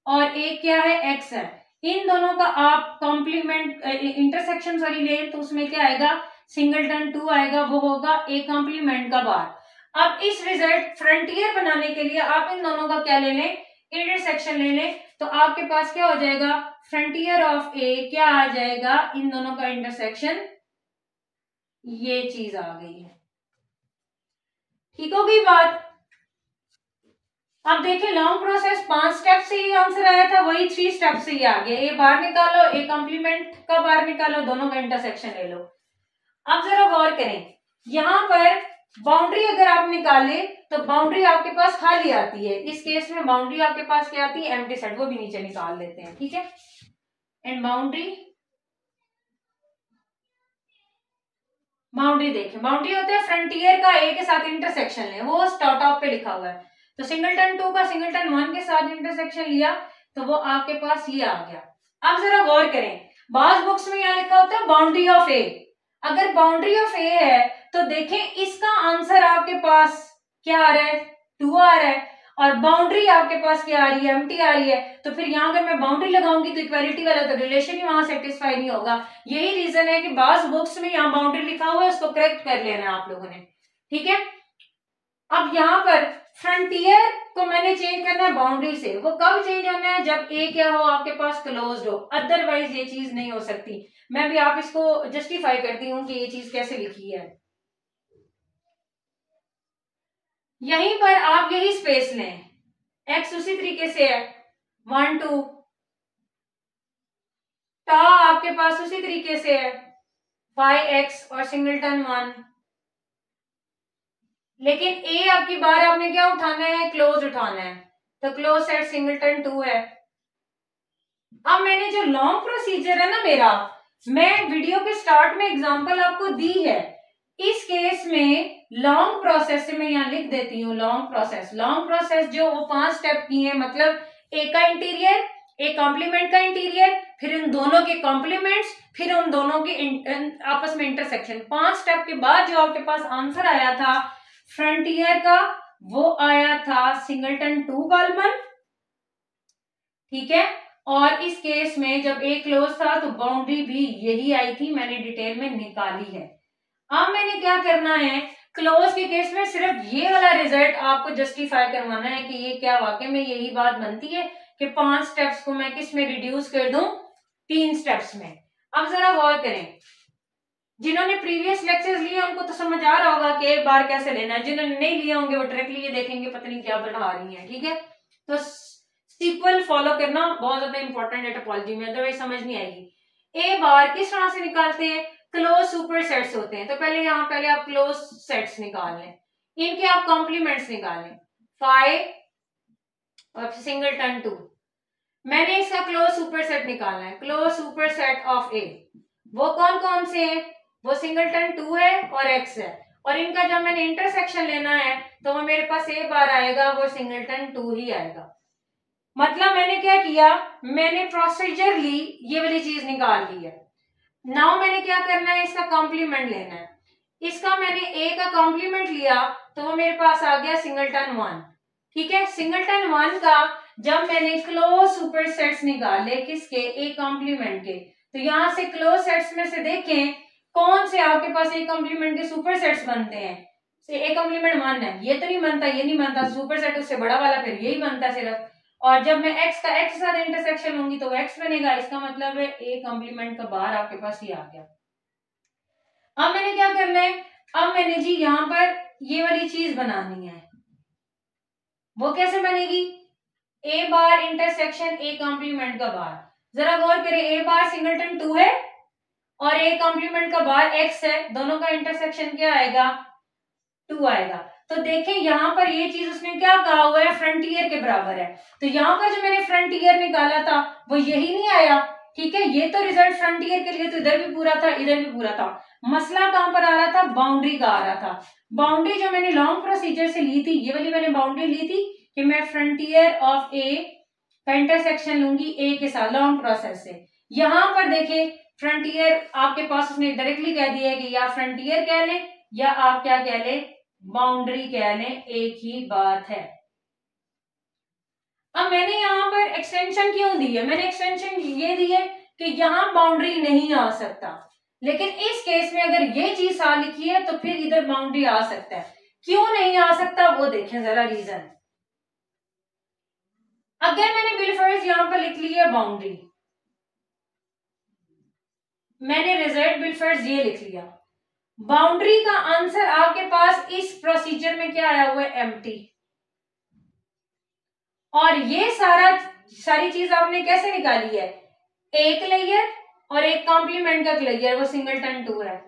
और एक क्या है, x है। इन दोनों का आप कॉम्प्लीमेंट इंटरसेक्शन सॉरी लें तो उसमें क्या आएगा, सिंगलटन 2 आएगा, वो होगा ए कॉम्प्लीमेंट का बार। अब इस रिजल्ट फ्रंटियर बनाने के लिए आप इन दोनों का क्या ले लें, इंटरसेक्शन ले लें, तो आपके पास क्या हो जाएगा, फ्रंटियर ऑफ ए क्या आ जाएगा, इन दोनों का इंटरसेक्शन, ये चीज आ गई है, ठीक हो गई बात। अब देखिए लॉन्ग प्रोसेस 5 स्टेप से ये आंसर आया था, वही 3 स्टेप से ये आ गया, ए बार निकालो, ए कॉम्प्लीमेंट का बार निकालो, दोनों का इंटरसेक्शन ले लो। अब जरा गौर करें, यहां पर बाउंड्री अगर आप निकाले तो बाउंड्री आपके पास खाली आती है, इस केस में बाउंड्री आपके पास क्या आती है, एम्प्टी सेट, वो भी नीचे निकाल लेते हैं, ठीक है। एंड बाउंड्री देखें, बाउंड्री होता है फ्रंटियर का ए के साथ इंटरसेक्शन ले, वो टॉप पे लिखा हुआ है। तो सिंगलटन 2 का सिंगलटन 1 के साथ इंटरसेक्शन लिया तो वो आपके पास ये आ गया। अब जरा गौर करें, बाज बुक्स में यहाँ लिखा होता है बाउंड्री ऑफ ए। अगर बाउंड्री ऑफ ए है तो देखें इसका आंसर आपके पास क्या आ रहा है, 2 आ रहा है। और बाउंड्री आपके पास क्या आ रही है, एम्प्टी आ रही है, तो फिर यहाँ अगर मैं बाउंड्री लगाऊंगी तो इक्वालिटी वाला तो रिलेशन ही वहां सेटिस्फाई नहीं होगा। यही रीजन है कि बाज बुक्स में यहाँ बाउंड्री लिखा हुआ है, उसको करेक्ट कर लेना है आप लोगों ने, ठीक है। अब यहाँ पर फ्रंटियर को मैंने चेंज करना है बाउंड्री से। वो कब चेंज होना है, जब ए क्या हो आपके पास, क्लोज्ड हो, अदरवाइज ये चीज नहीं हो सकती। मैं भी आप इसको जस्टिफाई करती हूँ कि ये चीज कैसे लिखी है। यहीं पर आप यही स्पेस लें, एक्स उसी तरीके से है 1 2, टा आपके पास उसी तरीके से है 5x और सिंगलटन 1, लेकिन ए आपकी बार आपने क्या उठाना है, क्लोज उठाना है, तो क्लोज सेट सिंगलटन 2 है। अब मैंने जो लॉन्ग प्रोसीजर है ना मेरा, मैं वीडियो के स्टार्ट में एग्जांपल आपको दी है। इस केस में लॉन्ग प्रोसेस से मैं यहाँ लिख देती हूँ लॉन्ग प्रोसेस जो वो 5 स्टेप की है, मतलब ए का इंटीरियर, ए कॉम्प्लीमेंट का इंटीरियर, फिर इन दोनों के कॉम्प्लीमेंट्स, फिर उन दोनों के आपस में इंटरसेक्शन। 5 स्टेप के बाद जो आपके पास आंसर आया था फ्रंटियर का, वो आया था सिंगलटन 2 कॉलमन, ठीक है। और इस केस में जब ए क्लोज था तो बाउंड्री भी यही आई थी, मैंने डिटेल में निकाली है। अब मैंने क्या करना है, क्लोज के केस में सिर्फ ये वाला रिजल्ट आपको जस्टिफाई करवाना है कि ये क्या वाकई में यही बात बनती है कि 5 स्टेप्स को मैं किस में रिड्यूस कर दूं, 3 स्टेप्स में। अब जरा गौर करें, जिन्होंने प्रीवियस लेक्चर्स लिए उनको तो समझ आ रहा होगा कि एक बार कैसे लेना है, जिन्होंने नहीं लिए होंगे वो डायरेक्टली ये देखेंगे पता नहीं क्या बढ़ा रही है, ठीक है। तो सीक्वल फॉलो करना बहुत ज्यादा इंपॉर्टेंट है टोपोलॉजी में, अदरवाइज समझ नहीं आएगी। ए बार किस तरह से निकालते हैं, क्लोज सुपर सेट्स होते हैं, तो पहले आप क्लोज सेट्स निकाल लें, इनके आप कॉम्प्लीमेंट्स निकाल लें 5 और सिंगलटन 2। मैंने इसका क्लोज सुपर सेट निकालना है, क्लोज सुपर सेट ऑफ ए, वो कौन कौन से हैं, वो सिंगलटन 2 है और एक्स है, और इनका जब मैंने इंटरसेक्शन लेना है तो वो मेरे पास ए बार आएगा, वो सिंगलटन 2 ही आएगा। मतलब मैंने क्या किया, मैंने प्रोसीजर ली, ये वाली चीज निकाल ली है। नाउ मैंने क्या करना है, इसका कॉम्प्लीमेंट लेना है। इसका मैंने ए का कॉम्प्लीमेंट लिया तो वो मेरे पास आ गया सिंगलटन 1, ठीक है। सिंगलटन 1 का जब मैंने क्लोज सुपर सेट्स निकाले किसके, ए कॉम्प्लीमेंट के, तो यहां से क्लोज सेट्स में से देखें कौन से आपके पास ए कॉम्प्लीमेंट के सुपर सेट्स बनते हैं। ए कॉम्प्लीमेंट 1 है, ये तो नहीं बनता, ये नहीं बनता, सुपर सेट उससे बड़ा वाला फिर यही बनता सिर्फ। और जब मैं x का x के साथ इंटरसेक्शन लूंगी तो x बनेगा, इसका मतलब है a कॉम्प्लीमेंट का बाहर आपके पास ये आ गया। अब मैंने क्या करना है, अब मैंने जी यहाँ पर ये वाली चीज बनानी है, वो कैसे बनेगी, a bar intersection a complement का बार। जरा गौर करें, a बार सिंगलटन 2 है और a कॉम्प्लीमेंट का बार x है, दोनों का इंटरसेक्शन क्या आएगा, 2 आएगा। तो देखें यहाँ पर ये चीज उसने क्या कहा हुआ है, फ्रंटियर के बराबर है, तो यहाँ पर जो मैंने फ्रंटियर निकाला था वो यही नहीं आया, ठीक है। ये तो रिजल्ट फ्रंटियर के लिए तो इधर भी पूरा था, इधर भी पूरा था। मसला कहाँ पर आ रहा था, बाउंड्री का आ रहा था। बाउंड्री जो मैंने लॉन्ग प्रोसीजर से ली थी, ये वाली मैंने बाउंड्री ली थी कि मैं फ्रंटियर ऑफ ए का इंटरसेक्शन लूंगी ए के साथ लॉन्ग प्रोसेस से। यहाँ पर देखें फ्रंटियर आपके पास उसने डायरेक्टली कह दिया है कि या फ्रंटियर कह लें या आप क्या कह लें, बाउंड्री कह लें, एक ही बात है। अब मैंने यहाँ पर एक्सटेंशन क्यों दी है, मैंने एक्सटेंशन ये दी है कि यहाँ बाउंड्री नहीं आ सकता, लेकिन इस केस में अगर ये चीज आ लिखी है तो फिर इधर बाउंड्री आ सकता है। क्यों नहीं आ सकता वो देखें जरा रीजन। अगर मैंने बिलफर्ज यहाँ पर लिख ली है बाउंड्री, मैंने रिजल्ट बिलफर्ज ये लिख लिया, बाउंड्री का आंसर आपके पास इस प्रोसीजर में क्या आया हुआ है, एम्प्टी। और ये सारी चीज आपने कैसे निकाली है, एक लेयर और एक कॉम्प्लीमेंट का लेयर, वो सिंगलटन 2 है।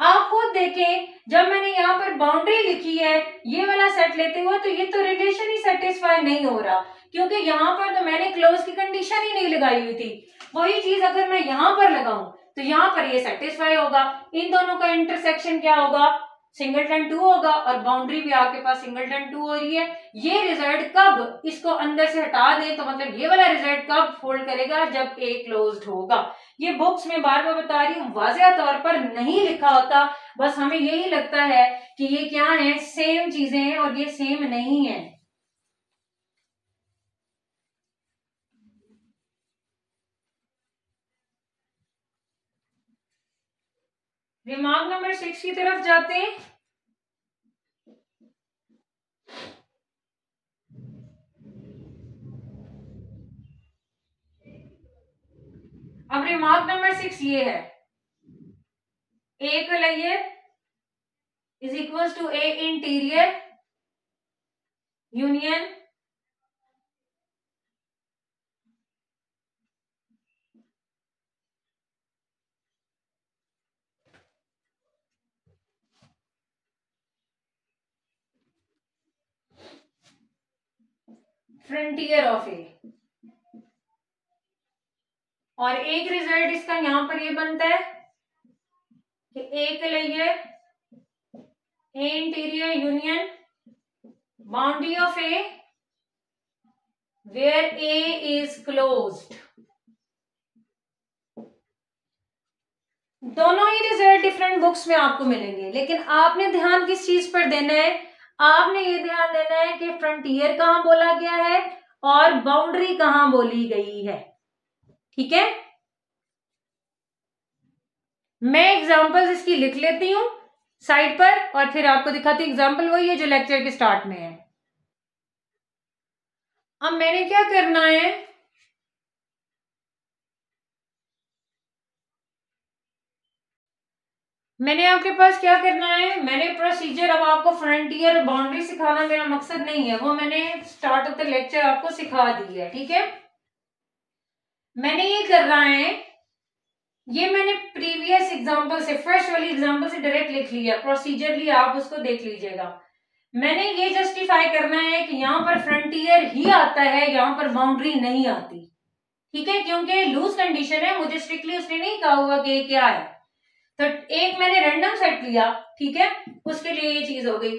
आप खुद देखें जब मैंने यहाँ पर बाउंड्री लिखी है ये वाला सेट लेते हुए, तो ये तो रिलेशन ही सेटिस्फाई नहीं हो रहा, क्योंकि यहाँ पर तो मैंने क्लोज की कंडीशन ही नहीं लगाई हुई थी। वही चीज अगर मैं यहाँ पर लगाऊं तो यहाँ पर ये सेटिस्फाई होगा, इन दोनों का इंटरसेक्शन क्या होगा, सिंगलटन 2 होगा, और बाउंड्री भी आपके पास सिंगलटन 2 हो रही है। ये रिजल्ट कब इसको अंदर से हटा दें, तो मतलब ये वाला रिजल्ट कब फोल्ड करेगा, जब ए क्लोज्ड होगा। ये बुक्स में बार बार बता रही हूँ, वाज़ेह तौर पर नहीं लिखा होता, बस हमें यही लगता है कि ये क्या है, सेम चीजें हैं, और ये सेम नहीं है। रिमार्क नंबर 6 की तरफ जाते हैं। अब रिमार्क नंबर 6 ये है, ए का layer is equals to A interior union frontier of A. और एक रिजल्ट इसका यहां पर ये बनता है कि ए का लेयर A interior union boundary of A where A is closed. दोनों ही रिजल्ट डिफरेंट बुक्स में आपको मिलेंगे, लेकिन आपने ध्यान किस चीज पर देना है? आपने ये ध्यान देना है कि फ्रंटियर कहां बोला गया है और बाउंड्री कहां बोली गई है। ठीक है, मैं एग्जांपल्स इसकी लिख लेती हूं साइड पर और फिर आपको दिखाती हूं। एग्जांपल वही है जो लेक्चर के स्टार्ट में है। अब मैंने क्या करना है, मैंने आपके पास क्या करना है, मैंने प्रोसीजर, अब आपको फ्रंटियर बाउंड्री सिखाना मेरा मकसद नहीं है, वो मैंने स्टार्ट ऑफ द लेक्चर आपको सिखा दी है। ठीक है, मैंने ये करना है, ये मैंने प्रीवियस एग्जांपल से, फर्स्ट वाली एग्जांपल से डायरेक्ट लिख लिया, प्रोसीजरली आप उसको देख लीजिएगा। मैंने ये जस्टिफाई करना है कि यहाँ पर फ्रंटियर ही आता है, यहाँ पर बाउंड्री नहीं आती। ठीक है, क्योंकि लूज कंडीशन है, मुझे स्ट्रिक्टली उसने नहीं कहा हुआ कि ये क्या है। तो एक मैंने रैंडम सेट लिया, ठीक है, उसके लिए ये चीज हो गई।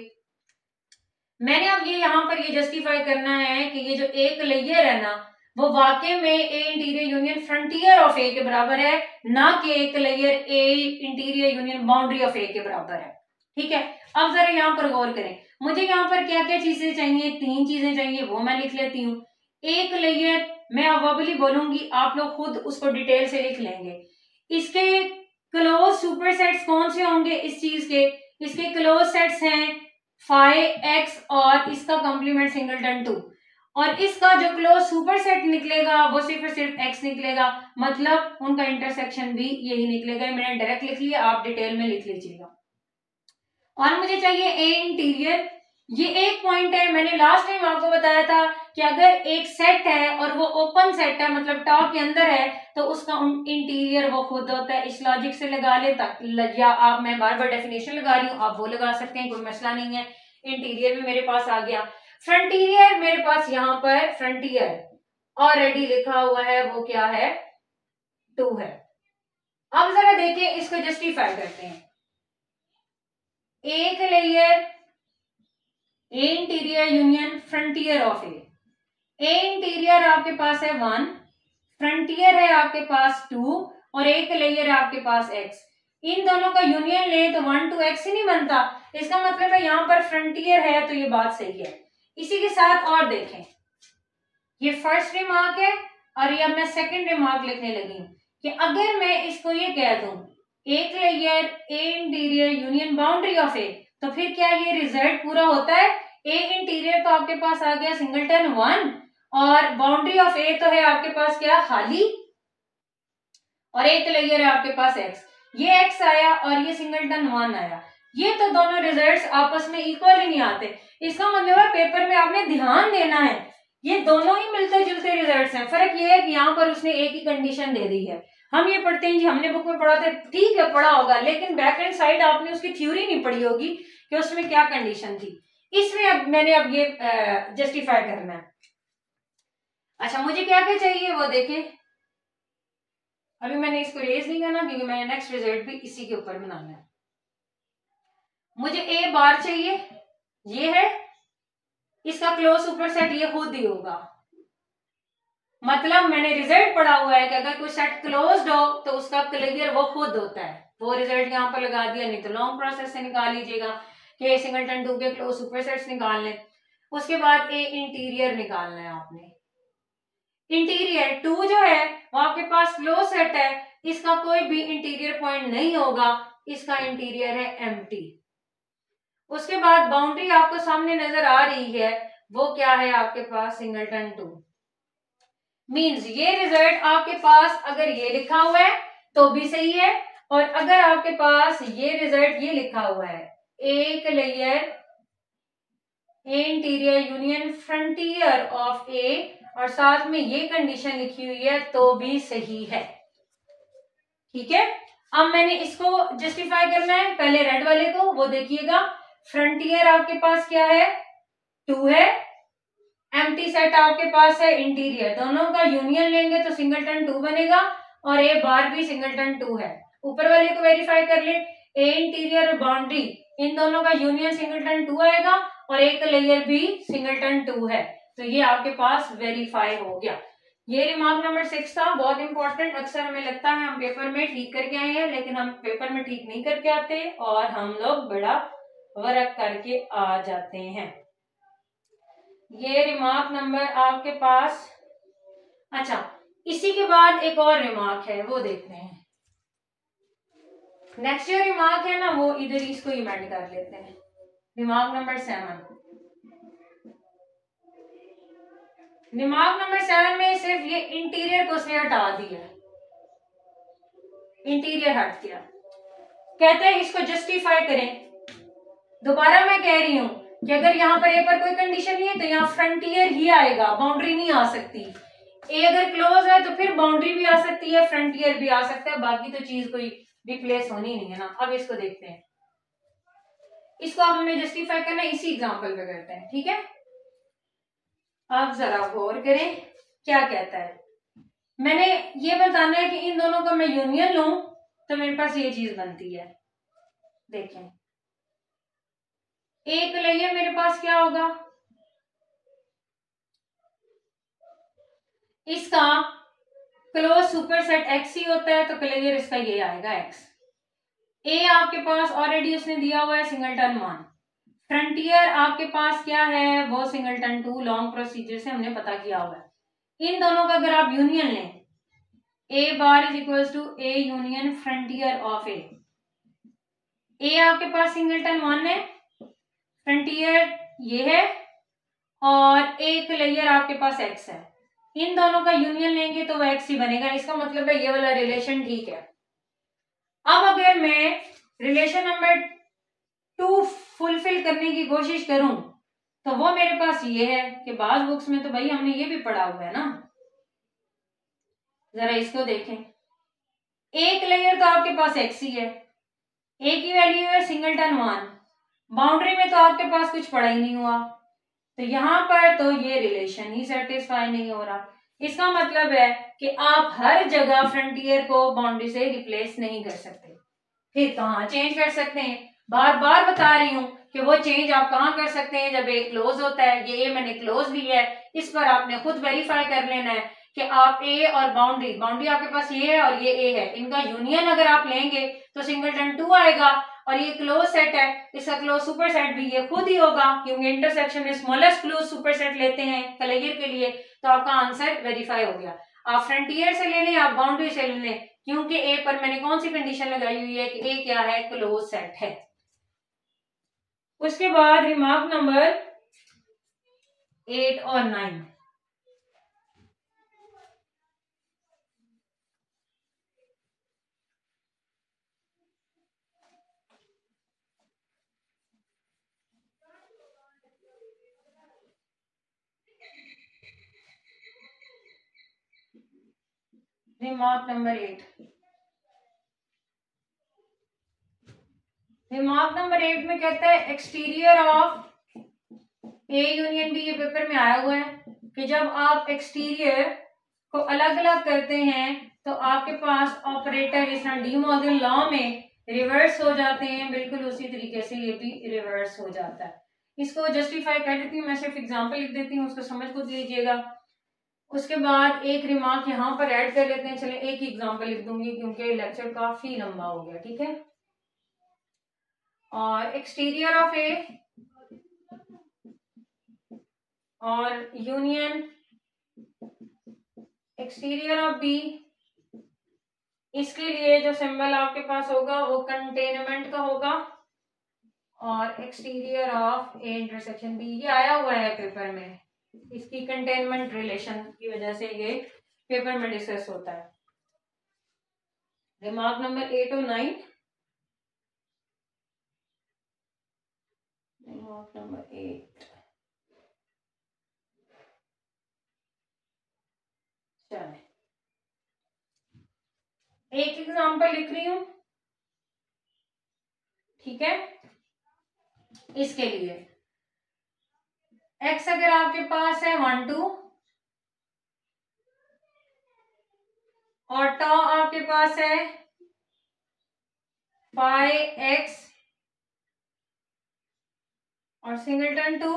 मैंने अब ये यहाँ पर ये जस्टिफाई करना है कि ये जो एक लेयर है ना, वो वाकई में A interior union frontier of A के बराबर है, ना कि एक layer A interior union boundary of A के बराबर है। ठीक है, अब जरा यहाँ पर गौर करें, मुझे यहाँ पर क्या क्या चीजें चाहिए, 3 चीजें चाहिए, वो मैं लिख लेती हूँ। एक लेयर मैं वर्बली बोलूंगी, आप लोग खुद उसको डिटेल से लिख लेंगे। इसके क्लोज सुपरसेट्स कौन से होंगे इस चीज के? इसके क्लोज सेट्स हैं फाइव एक्स और इसका कॉम्प्लीमेंट सिंगलटन 2, और इसका जो क्लोज सुपरसेट निकलेगा वो सिर्फ और सिर्फ एक्स निकलेगा, मतलब उनका इंटरसेक्शन भी यही निकलेगा। मैंने डायरेक्ट लिख लिया, आप डिटेल में लिख लीजिएगा। और मुझे चाहिए ए इंटीरियर, ये एक पॉइंट है, मैंने लास्ट टाइम आपको बताया था कि अगर एक सेट है और वो ओपन सेट है, मतलब टॉप के अंदर है, तो उसका इंटीरियर वो खुद होता है। इस लॉजिक से लगा ले तक, या आप, मैं बार बार डेफिनेशन लगा रही हूँ, आप वो लगा सकते हैं, कोई मसला नहीं है। इंटीरियर भी मेरे पास आ गया। फ्रंटियर मेरे पास यहाँ पर फ्रंटियर ऑलरेडी लिखा हुआ है, वो क्या है, 2 है। अब जरा देखिए, इसको जस्टिफाई करते हैं। एक layer A interior union frontier of A, A interior आपके पास है 1, फ्रंटियर है आपके पास 2, और एक लेयर है आपके पास x। इन दोनों का यूनियन ले तो 1 to x ही नहीं बनता, इसका मतलब है यहाँ पर फ्रंटियर है, तो ये बात सही है। इसी के साथ और देखें, ये फर्स्ट रिमार्क है, और ये अब मैं सेकंड रिमार्क लिखने लगी हूँ कि अगर मैं इसको ये कह दूं एक layer A interior union boundary of A, तो फिर क्या ये रिजल्ट पूरा होता है? ए इंटीरियर तो आपके पास आ गया सिंगलटन 1, और बाउंड्री ऑफ ए तो है आपके पास क्या, खाली, और एक लेयर है आपके पास एक्स। ये एक्स आया और ये सिंगलटन 1 आया, ये तो दोनों रिजल्ट्स आपस में इक्वल ही नहीं आते। इसका मतलब है पेपर में आपने ध्यान देना है, ये दोनों ही मिलते जुलते रिजल्ट्स हैं। फर्क ये है कि यहाँ पर उसने एक ही कंडीशन दे दी है। हम ये पढ़ते हैं जी, हमने बुक में पढ़ा था, ठीक है पढ़ा होगा, लेकिन बैक एंड साइड आपने उसकी थ्योरी नहीं पढ़ी होगी कि उसमें क्या कंडीशन थी। इसमें अब मैंने अब ये जस्टिफाई करना है। अच्छा, मुझे क्या क्या चाहिए वो देखें। अभी मैंने इसको रेज नहीं करना क्योंकि मैंने नेक्स्ट रिजल्ट भी इसी के ऊपर बनाना है। मुझे ए बार चाहिए, ये है, इसका क्लोज सुपरसेट ये खुद ही होगा, मतलब मैंने रिजल्ट पढ़ा हुआ है कि अगर कोई सेट क्लोज्ड हो तो उसका क्लियर वो खुद होता है। वो रिजल्ट यहाँ पर लगा दिया, नहीं तो लॉन्ग प्रोसेस से निकाल लीजिएगा कि सिंगलटन 2 के क्लोज सुपरसेट्स निकाल लें। उसके बाद ए इंटीरियर निकालना है आपने। इंटीरियर 2 जो है वो आपके पास क्लोज सेट है, इसका कोई भी इंटीरियर पॉइंट नहीं होगा, इसका इंटीरियर है एम्प्टी। उसके बाद बाउंड्री आपको सामने नजर आ रही है, वो क्या है आपके पास सिंगलटन 2। मींस ये रिजल्ट आपके पास अगर ये लिखा हुआ है तो भी सही है, और अगर आपके पास ये रिजल्ट ये लिखा हुआ है एक layer interior union frontier of A, और साथ में ये कंडीशन लिखी हुई है तो भी सही है। ठीक है, अब मैंने इसको जस्टिफाई करना है, पहले रेड वाले को, वो देखिएगा। फ्रंटियर आपके पास क्या है 2 है, एम्प्टी सेट आपके पास है इंटीरियर, दोनों का यूनियन लेंगे तो सिंगलटन 2 बनेगा, और ए बार भी सिंगलटन 2 है। ऊपर वाले को वेरीफाई कर ले, ए इंटीरियर और बाउंड्री इन दोनों का यूनियन सिंगलटन 2 आएगा, और एक लेयर भी सिंगलटन 2 है, तो ये आपके पास वेरीफाई हो गया। ये रिमार्क नंबर 6 था, बहुत इंपॉर्टेंट। अक्सर हमें लगता है हम पेपर में ठीक करके आए हैं, लेकिन हम पेपर में ठीक नहीं करके आते और हम लोग बड़ा वर्क करके आ जाते हैं। ये रिमार्क नंबर आपके पास, अच्छा इसी के बाद एक और रिमार्क है, वो देखते हैं। नेक्स्ट जो रिमार्क है ना, वो इधर इसको इमेंड कर लेते हैं। रिमार्क नंबर 7, रिमार्क नंबर 7 में सिर्फ ये इंटीरियर को से हटा दिया, इंटीरियर हट गया। कहते हैं इसको जस्टिफाई करें। दोबारा मैं कह रही हूं कि अगर यहाँ पर ए पर कोई कंडीशन नहीं है तो यहाँ फ्रंटियर ही आएगा, बाउंड्री नहीं आ सकती। ए अगर क्लोज है तो फिर बाउंड्री भी आ सकती है, फ्रंटियर भी आ सकता है, बाकी तो चीज कोई रिप्लेस होनी नहीं है ना। अब इसको देखते हैं, इसको अब हमें जस्टिफाई करना है, इसी एग्जांपल पे करते हैं। ठीक है, अब जरा गौर करें क्या कहता है। मैंने ये बताना है कि इन दोनों का मैं यूनियन लूं तो मेरे पास ये चीज बनती है। देखें, एक लेयर मेरे पास क्या होगा, इसका क्लोज सुपरसेट एक्स ही होता है, तो लेयर इसका ये आएगा एक्स। ए आपके पास ऑलरेडी उसने दिया हुआ है सिंगलटन 1, फ्रंटियर आपके पास क्या है वो सिंगलटन 2, लॉन्ग प्रोसीजर से हमने पता किया हुआ है। इन दोनों का अगर आप यूनियन लें, A bar is equals to A union frontier of A. A आपके पास सिंगलटन 1 है, फ्रंटियर ये है, और एक लेयर आपके पास एक्स है। इन दोनों का यूनियन लेंगे तो वह एक्स ही बनेगा, इसका मतलब है ये वाला रिलेशन ठीक है। अब अगर मैं रिलेशन नंबर 2 फुलफिल करने की कोशिश करूं तो वो मेरे पास ये है कि बाज बुक्स में तो भाई हमने ये भी पढ़ा हुआ है ना। जरा इसको देखें, एक लेयर तो आपके पास एक्स ही है, ए की वैल्यू है सिंगलटन 1, बाउंड्री में तो आपके पास कुछ पढ़ा ही नहीं हुआ, तो यहां पर तो ये रिलेशन ही सेटिस्फाई नहीं हो रहा। इसका मतलब है कि आप हर जगह फ्रंटियर को बाउंड्री से रिप्लेस नहीं कर सकते, फिर कहाँ चेंज कर सकते हैं। बार बार बता रही हूँ कि वो चेंज आप कहाँ कर सकते हैं, जब ए क्लोज होता है। ये ए मैंने क्लोज ली है, इस पर आपने खुद वेरीफाई कर लेना है कि आप ए और बाउंड्री आपके पास ये है और ये ए है, इनका यूनियन अगर आप लेंगे तो सिंगलटन 2 आएगा, और ये क्लोज सेट है, इसका क्लोज सुपर सेट भी ये खुद ही होगा, क्योंकि इंटरसेक्शन में स्मॉलेस्ट क्लोज सुपर सेट लेते हैं कलेयर के लिए, तो आपका आंसर वेरीफाई हो गया। आप फ्रंटियर से ले लें, आप बाउंड्री से ले लें, क्योंकि ए पर मैंने कौन सी कंडीशन लगाई हुई है कि ए क्या है, क्लोज सेट है। उसके बाद रिमार्क नंबर 8 और 9, रिमार्क नंबर 8, रिमार्क नंबर 8 में कहता है exterior of A union B, ये पेपर में आया हुआ है कि जब आप एक्सटीरियर को अलग अलग करते हैं तो आपके पास ऑपरेटर इस डी मॉर्गन लॉ में रिवर्स हो जाते हैं, बिल्कुल उसी तरीके से ये भी रिवर्स हो जाता है। इसको जस्टिफाई कर देती हूँ, मैं सिर्फ एग्जांपल लिख देती हूँ, उसको समझ खुद लीजिएगा। उसके बाद एक रिमार्क यहाँ पर ऐड कर लेते हैं, चले एक ही एग्जांपल लिख दूंगी क्योंकि लेक्चर काफी लंबा हो गया। ठीक है, और एक्सटीरियर ऑफ ए और यूनियन एक्सटीरियर ऑफ बी इसके लिए जो सिंबल आपके पास होगा वो कंटेनमेंट का होगा और exterior of A intersection B, ये आया हुआ है पेपर में, इसकी कंटेनमेंट रिलेशन की वजह से ये पेपर में डिस्कस होता है। रिमार्क नंबर 8 और 9, रिमार्क नंबर 8, चले एक एग्जांपल लिख रही हूं, ठीक है। इसके लिए x अगर आपके पास है 1 2 और tau आपके पास है 5x और सिंगलटन 2,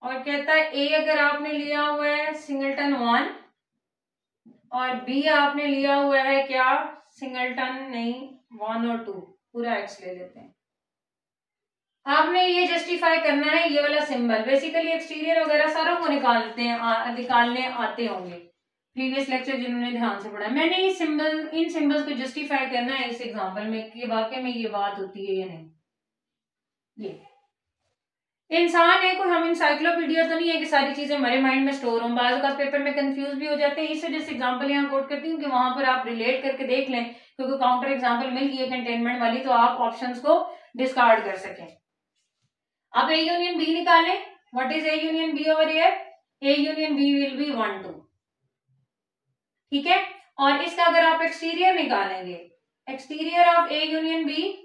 और कहता है a अगर आपने लिया हुआ है सिंगलटन 1 और b आपने लिया हुआ है क्या, सिंगलटन नहीं 1 और 2, पूरा x ले लेते हैं। आपने ये जस्टिफाई करना है, ये वाला सिंबल बेसिकली एक्सटीरियर वगैरह सारों को निकालने आते होंगे, प्रीवियस लेक्चर जिन्होंने ध्यान से पढ़ा। मैंने इन सिंबल्स को जस्टिफाई करना है इस एग्जांपल में कि वाकई में ये बात होती है या नहीं। ये इंसान है, कोई हम इंसाइक्लोपीडिया तो नहीं है कि सारी चीजें हमारे माइंड में स्टोर हों, बाज़ औक़ात पेपर में कंफ्यूज भी हो जाते हैं। इस वजह से एग्जांपल यहाँ कोट करती हूँ कि वहां पर आप रिलेट करके देख लें, क्योंकि काउंटर एग्जांपल मिल गई है कंटेनमेंट वाली, तो आप ऑप्शंस को डिस्कार्ड कर सकें। अब ए यूनियन बी निकालें, what is A union B over here, A union B will be 1 2, ठीक है। और इसका अगर आप एक्सटीरियर निकालेंगे, exterior of A union B,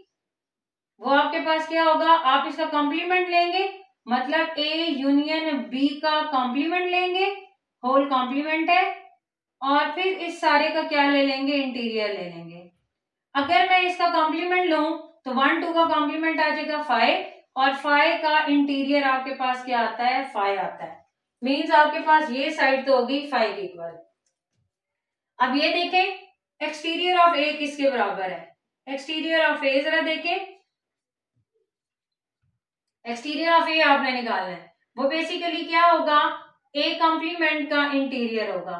वो आपके पास क्या होगा, आप इसका कॉम्प्लीमेंट लेंगे, मतलब ए यूनियन बी का कॉम्प्लीमेंट लेंगे, होल कॉम्प्लीमेंट है, और फिर इस सारे का क्या ले लेंगे, इंटीरियर ले लेंगे। अगर मैं इसका कॉम्प्लीमेंट लूं तो 1 2 का कॉम्प्लीमेंट आ जाएगा 5, और 5 का इंटीरियर आपके पास क्या आता है, 5 आता है। मीन्स आपके पास ये साइड तो होगी 5 इक्वल। अब ये देखें एक्सटीरियर ऑफ ए किसके बराबर है, एक्सटीरियर ऑफ ए जरा देखें, एक्सटीरियर ऑफ ए आपने निकालना है, वो बेसिकली क्या होगा, ए कॉम्प्लीमेंट का इंटीरियर होगा।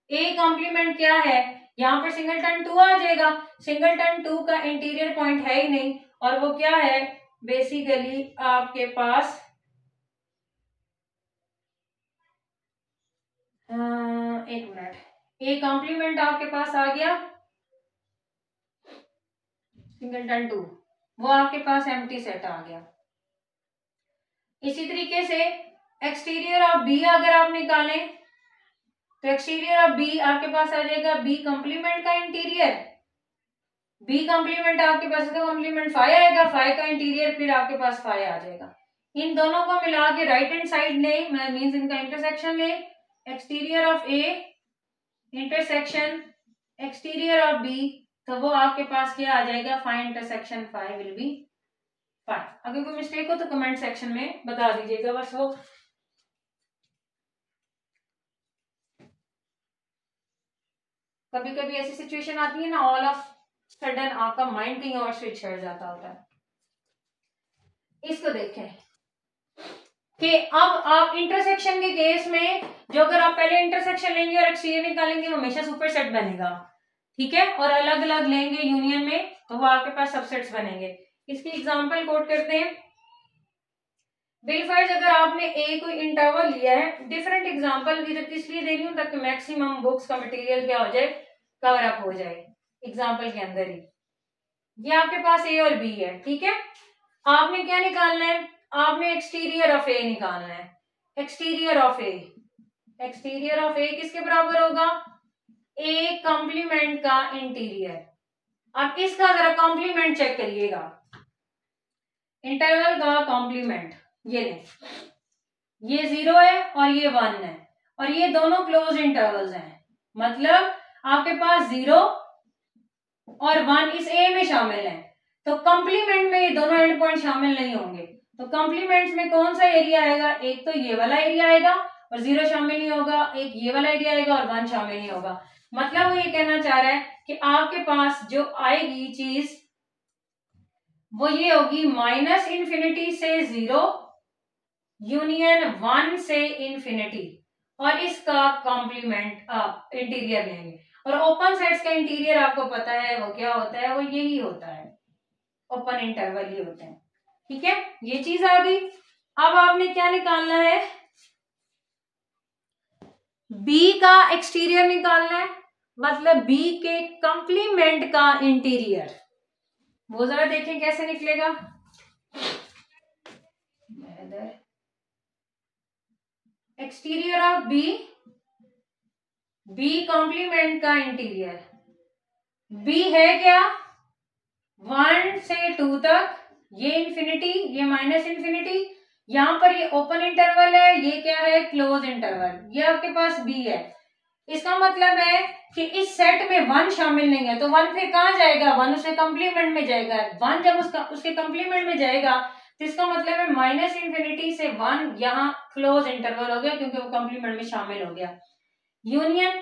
ए कॉम्प्लीमेंट क्या है, यहाँ पर सिंगलटन 2 आ जाएगा, सिंगलटन 2 का इंटीरियर पॉइंट है ही नहीं, और वो क्या है बेसिकली आपके पास एक मिनट, ए कॉम्प्लीमेंट आपके पास आ गया सिंगलटन 2, वो आपके पास एम्प्टी सेट आ गया। इसी तरीके से एक्सटीरियर ऑफ बी अगर आप निकालें तो एक्सटीरियर ऑफ बी आपके पास आ जाएगा बी कॉम्प्लीमेंट का इंटीरियर, बी कॉम्प्लीमेंट आपके पास कॉम्प्लीमेंट 5 आएगा, 5 का इंटीरियर फिर आपके पास 5 आ जाएगा। इन दोनों को मिला के राइट हैंड साइड ले, मीन्स इनका इंटरसेक्शन ले, exterior of A intersection exterior of B, तो वो आपके पास क्या आ जाएगा, 5 इंटरसेक्शन 5 विल बी 5। अगर कोई मिस्टेक हो तो कमेंट सेक्शन में बता दीजिएगा, बस वो कभी कभी ऐसी सिचुएशन आती है ना, ऑल ऑफ सडन आपका माइंड कहीं और स्विच कर जाता होता है। इसको देखें कि अब आप इंटरसेक्शन के केस में जो अगर आप पहले इंटरसेक्शन लेंगे और एक्सटीरियर निकालेंगे वो हमेशा सुपर सेट बनेगा, ठीक है, और अलग अलग लेंगे यूनियन में तो वो आपके पास सबसेट्स बनेंगे। इसकी एग्जांपल कोट करते हैं। बिलफर्ज अगर आपने ए कोई इंटरवल लिया है, डिफरेंट एग्जांपल इसलिए दे रही हूं ताकि मैक्सिमम बुक्स का मटेरियल क्या हो जाए, कवर अप हो जाए एग्जांपल के अंदर ही। ये आपके पास ए और बी है, ठीक है। आपने क्या निकालना है, आपने एक्सटीरियर ऑफ ए निकालना है। Exterior of A, exterior of A किसके बराबर होगा, ए कॉम्प्लीमेंट का इंटीरियर। अब इसका जरा कॉम्प्लीमेंट चेक करिएगा, इंटरवल का कॉम्प्लीमेंट ये लें, ये 0 है और ये 1 है, और ये दोनों क्लोज इंटरवल्स हैं, मतलब आपके पास 0 और 1 इस ए में शामिल है, तो कॉम्प्लीमेंट में ये दोनों एंड पॉइंट शामिल नहीं होंगे। तो कॉम्प्लीमेंट्स में कौन सा एरिया आएगा, एक तो ये वाला एरिया आएगा और 0 शामिल नहीं होगा, एक ये वाला एरिया आएगा और 1 शामिल नहीं होगा। मतलब वो ये कहना चाह रहा है कि आपके पास जो आएगी चीज वो ये होगी -∞ से 0 यूनियन 1 से इन्फिनिटी, और इसका कॉम्प्लीमेंट आप इंटीरियर लेंगे। और ओपन सेट्स का इंटीरियर आपको पता है वो क्या होता है, वो यही होता है, ओपन इंटरवल ही होते हैं। ठीक है, ये चीज आ गई। अब आपने क्या निकालना है, बी का एक्सटीरियर निकालना है, मतलब बी के कंप्लीमेंट का इंटीरियर। वो जरा देखें कैसे निकलेगा। Exterior of B, B complement का इंटीरियर। बी है क्या, 1 से 2 तक, ये इंफिनिटी, ये माइनस इंफिनिटी, यहां पर ये ओपन इंटरवल है, ये क्या है, क्लोज इंटरवल, ये आपके पास बी है। इसका मतलब है कि इस सेट में 1 शामिल नहीं है, तो 1 फिर कहां जाएगा, 1 उसके कंप्लीमेंट में जाएगा। 1 जब उसके कंप्लीमेंट में जाएगा तो इसका मतलब है माइनस इंफिनिटी से 1 यहाँ क्लोज इंटरवल हो गया, क्योंकि वो कंप्लीमेंट में शामिल हो गया। यूनियन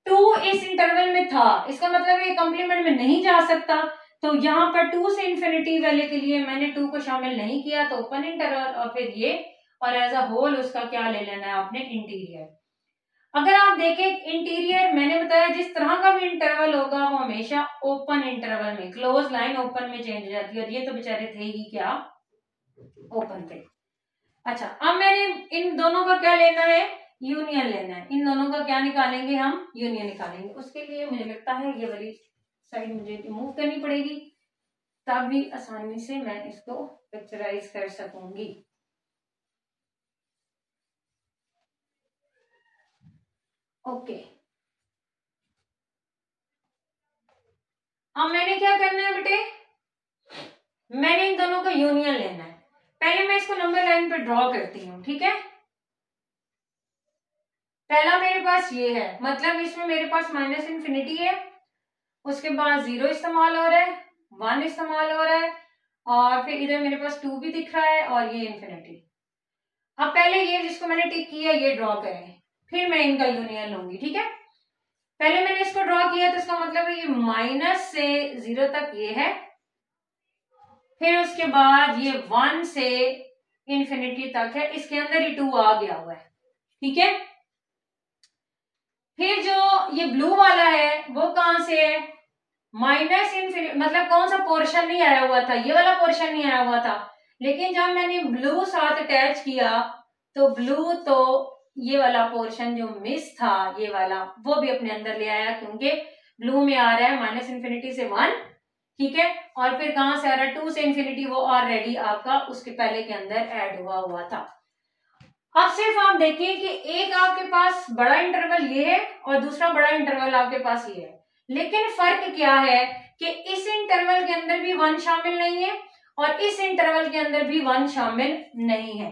2 इस इंटरवल में था, इसका मतलब ये कंप्लीमेंट में नहीं जा सकता, तो यहाँ पर 2 से इंफिनिटी वाले के लिए मैंने 2 को शामिल नहीं किया, तो ओपन इंटरवल और फिर ये, और एज अ होल उसका क्या ले लेना है आपने, इंटीरियर। अगर आप देखें इंटीरियर, मैंने बताया जिस तरह का भी इंटरवल होगा वो हमेशा ओपन इंटरवल में, क्लोज लाइन ओपन में चेंज हो जाती है, और ये तो बेचारे थे ही क्या, ओपन थे। अच्छा, अब मैंने इन दोनों का क्या लेना है, यूनियन लेना है। इन दोनों का क्या निकालेंगे हम, यूनियन निकालेंगे। उसके लिए मुझे लगता है ये वाली साइड मुझे रिमूव करनी पड़ेगी, तभी आसानी से मैं इसको पिक्चराइज कर सकूंगी। ओके, अब मैंने क्या करना है बेटे, मैंने इन दोनों का यूनियन लेना है। पहले मैं इसको नंबर लाइन पे ड्रॉ करती हूँ, ठीक है। पहला मेरे पास ये है, मतलब इसमें मेरे पास माइनस इंफिनिटी है, उसके बाद 0 इस्तेमाल हो रहा है, 1 इस्तेमाल हो रहा है, और फिर इधर मेरे पास 2 भी दिख रहा है, और ये इंफिनिटी। अब पहले ये जिसको मैंने टिक किया ये ड्रॉ करें, फिर मैं इनका यूनियन लूंगी, ठीक है। पहले मैंने इसको ड्रॉ किया, तो इसका मतलब है ये माइनस से 0 तक ये है, फिर उसके बाद ये 1 से इंफिनिटी तक है, इसके अंदर ही 2 आ गया हुआ है, ठीक है। फिर जो ये ब्लू वाला है वो कहां से है, माइनस इंफिनिटी, मतलब कौन सा पोर्शन नहीं आया हुआ था, ये वाला पोर्शन नहीं आया हुआ था, लेकिन जब मैंने ब्लू साथ अटैच किया तो ब्लू तो ये वाला पोर्शन जो मिस था ये वाला, वो भी अपने अंदर ले आया, क्योंकि ब्लू में आ रहा है माइनस इंफिनिटी से 1, ठीक है, और फिर कहां से आ रहा है 2 से इंफिनिटी, वो ऑलरेडी आपका उसके पहले के अंदर ऐड हुआ था। अब सिर्फ आप देखिए कि एक आपके पास बड़ा इंटरवल ये है और दूसरा बड़ा इंटरवल आपके पास ये है, लेकिन फर्क क्या है कि इस इंटरवल के अंदर भी 1 शामिल नहीं है और इस इंटरवल के अंदर भी 1 शामिल नहीं है।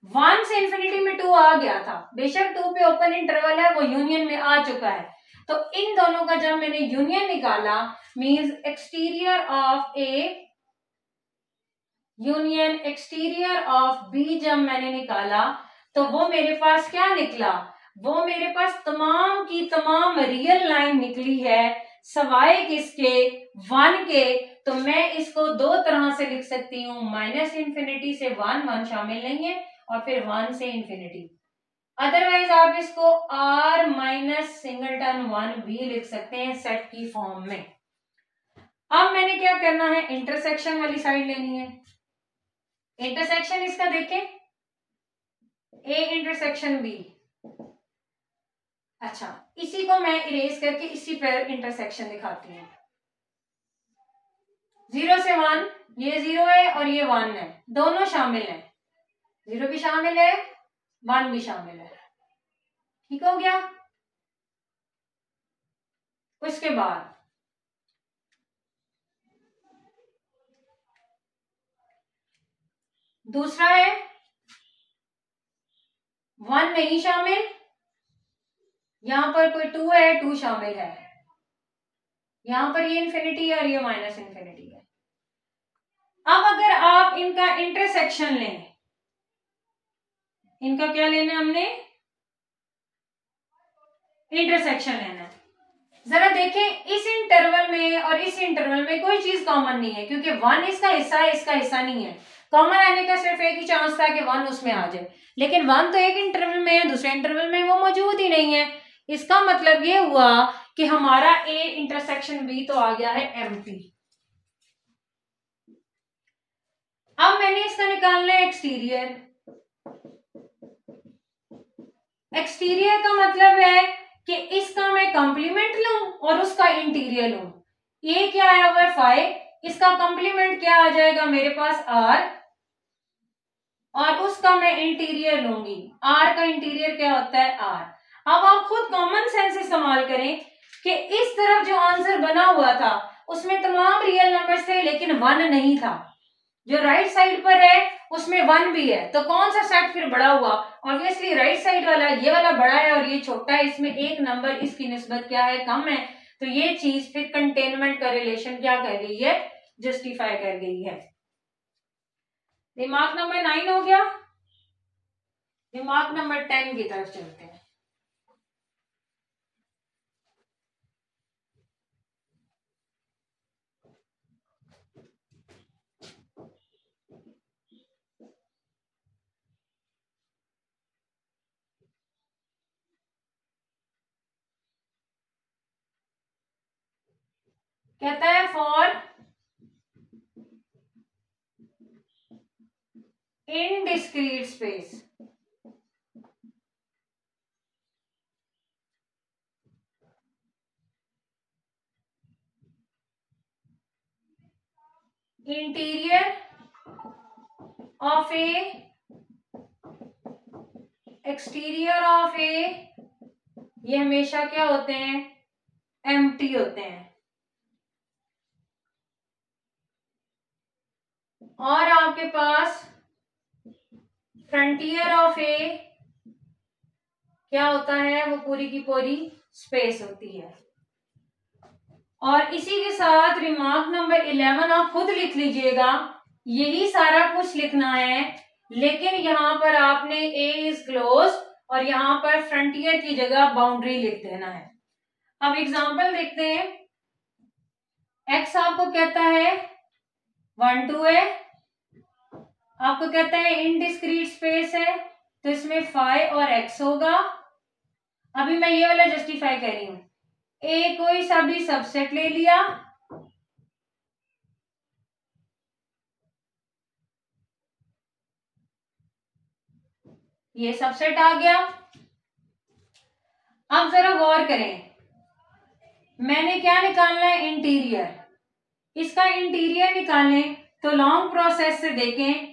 1 से इंफिनिटी में 2 आ गया था, बेशक 2 पे ओपन इंटरवल है, वो यूनियन में आ चुका है। तो इन दोनों का जब मैंने यूनियन निकाला, means exterior of A union exterior of B, जब मैंने निकाला तो वो मेरे पास क्या निकला, वो मेरे पास तमाम की तमाम रियल लाइन निकली है, सवाए किसके, 1 के। तो मैं इसको 2 तरह से लिख सकती हूँ, माइनस इंफिनिटी से 1 शामिल नहीं है, और फिर 1 से इंफिनिटी। अदरवाइज आप इसको r माइनस सिंगलटन 1 भी लिख सकते हैं सेट की फॉर्म में। अब मैंने क्या करना है, इंटरसेक्शन वाली साइड लेनी है। इंटरसेक्शन इसका देखें, ए इंटरसेक्शन बी। अच्छा, इसी को मैं इरेज करके इसी पर इंटरसेक्शन दिखाती हूँ। 0 से 1, ये 0 है और ये 1 है, दोनों शामिल हैं, 0 भी शामिल है 1 भी शामिल है, ठीक हो गया। उसके बाद दूसरा है 1 नहीं शामिल, यहां पर कोई 2 है, 2 शामिल है, यहां पर ये इंफिनिटी है और ये माइनस इंफिनिटी है। अब अगर आप इनका इंटरसेक्शन लें, इनका क्या लेना है हमने, इंटरसेक्शन लेना है। जरा देखें, इस इंटरवल में और इस इंटरवल में कोई चीज कॉमन नहीं है, क्योंकि 1 इसका हिस्सा है, इसका हिस्सा नहीं है। कॉमन आने का सिर्फ एक ही चांस था कि 1 उसमें आ जाए, लेकिन 1 तो एक इंटरवल में है, दूसरे इंटरवल में वो मौजूद ही नहीं है। इसका मतलब ये हुआ कि हमारा ए इंटरसेक्शन बी तो आ गया है एम्प्टी। अब मैंने इसका निकालना है एक्सटीरियर। एक्सटीरियर का मतलब है कि इसका मैं कंप्लीमेंट लूं और उसका इंटीरियर लूं। ये क्या आया हुआ है 5, इसका कंप्लीमेंट क्या आ जाएगा मेरे पास r, और उसका मैं इंटीरियर लूंगी। r का इंटीरियर क्या होता है r। अब आप खुद कॉमन सेंस इस्तेमाल करें कि इस तरफ जो आंसर बना हुआ था उसमें तमाम रियल नंबर्स थे लेकिन 1 नहीं था। जो राइट साइड पर है उसमें 1 भी है, तो कौन सा सेट फिर बड़ा हुआ? ऑब्वियसली राइट साइड वाला, ये वाला बड़ा है और ये छोटा है, इसमें एक नंबर इसकी निस्बत क्या है, कम है। तो ये चीज फिर कंटेनमेंट का रिलेशन क्या कर गई है, जस्टिफाई कर गई है। दिमाग नंबर 9 हो गया। दिमाग नंबर 10 की तरफ चलते हैं। कहता है for indiscrete space, interior of A, exterior of A, ये हमेशा क्या होते हैं, एम्प्टी होते हैं। और आपके पास फ्रंटियर ऑफ ए क्या होता है, वो पूरी की पूरी स्पेस होती है। और इसी के साथ रिमार्क नंबर 11 आप खुद लिख लीजिएगा, यही सारा कुछ लिखना है, लेकिन यहाँ पर आपने ए इज क्लोज और यहाँ पर फ्रंटियर की जगह बाउंड्री लिख देना है। अब एग्जांपल देखते हैं। एक्स आपको कहता है 1 2 है, आपको कहता है इनडिस्क्रीट स्पेस है, तो इसमें 5 और x होगा। अभी मैं ये वाला जस्टिफाई कर रही हूं, ए कोई सा भी सबसेट ले लिया, ये सबसेट आ गया। अब जरा गौर करें, मैंने क्या निकालना है, इंटीरियर। इसका इंटीरियर निकालने तो लॉन्ग प्रोसेस से देखें,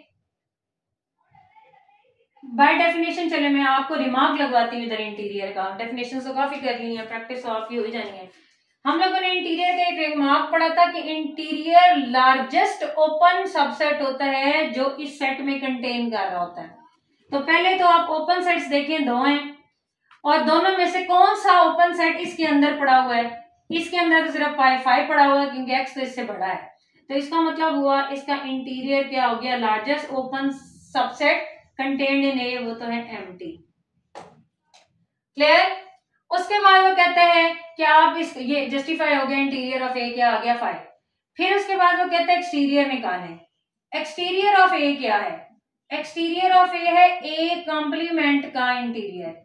बाय डेफिनेशन। चले मैं आपको रिमार्क लगवाती हूँ इधर इंटीरियर का, डेफिनेशन तो काफी कर ली है, प्रैक्टिस तो आपकी हो ही जानी है। हम लोगों ने इंटीरियर का एक रिमार्क पढ़ा था कि इंटीरियर लार्जेस्ट ओपन सबसेट होता है जो इस सेट में कंटेन कर रहा होता है। तो पहले तो आप ओपन सेट्स देखें, 2 हैं, और दोनों में से कौन सा ओपन सेट इसके अंदर पड़ा हुआ है, इसके अंदर तो सिर्फ 5 पड़ा हुआ है क्योंकि एक्स तो इससे बड़ा है। तो इसका मतलब हुआ इसका इंटीरियर क्या हो गया, largest open subset contained in A, वो तो है एम्प्टी। क्लियर। उसके बाद वो कहते हैं कि आप इस, ये जस्टिफाई हो गया, इंटीरियर ऑफ ए क्या आ गया 5। फिर उसके बाद वो कहते हैं एक्सटीरियर निकालें। एक्सटीरियर ऑफ ए क्या है, एक्सटीरियर ऑफ ए है ए कॉम्प्लीमेंट का इंटीरियर।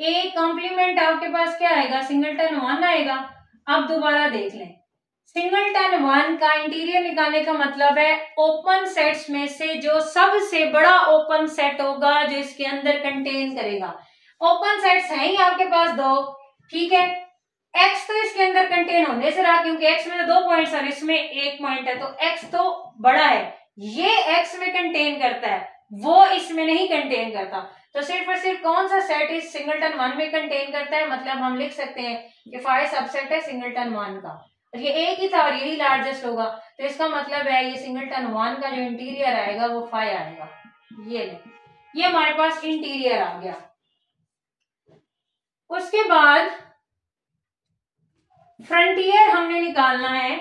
ए कॉम्प्लीमेंट आपके पास क्या आएगा, सिंगलटन 1 आएगा। अब दोबारा देख लें, सिंगलटन 1 का इंटीरियर निकालने का मतलब है ओपन सेट्स में से जो सबसे बड़ा ओपन सेट होगा जो इसके अंदर कंटेन करेगा। ओपन सेट्स हैं ही आपके पास 2, ठीक है। एक्स तो इसके अंदर कंटेन होने से रहा क्योंकि एक्स में तो 2 पॉइंट्स और इसमें 1 पॉइंट है, तो एक्स तो बड़ा है, ये एक्स में कंटेन करता है, वो इसमें नहीं कंटेन करता। तो सिर्फ और सिर्फ कौन सा सेट इस सिंगलटन 1 में कंटेन करता है, मतलब हम लिख सकते हैं कि 5 सबसेट है सिंगलटन 1 का, और ये एक ही था और यही लार्जेस्ट होगा, तो इसका मतलब है ये सिंगलटन 1 का जो इंटीरियर आएगा वो 5 आएगा। ये ले, ये हमारे पास इंटीरियर आ गया। उसके बाद फ्रंटियर हमने निकालना है।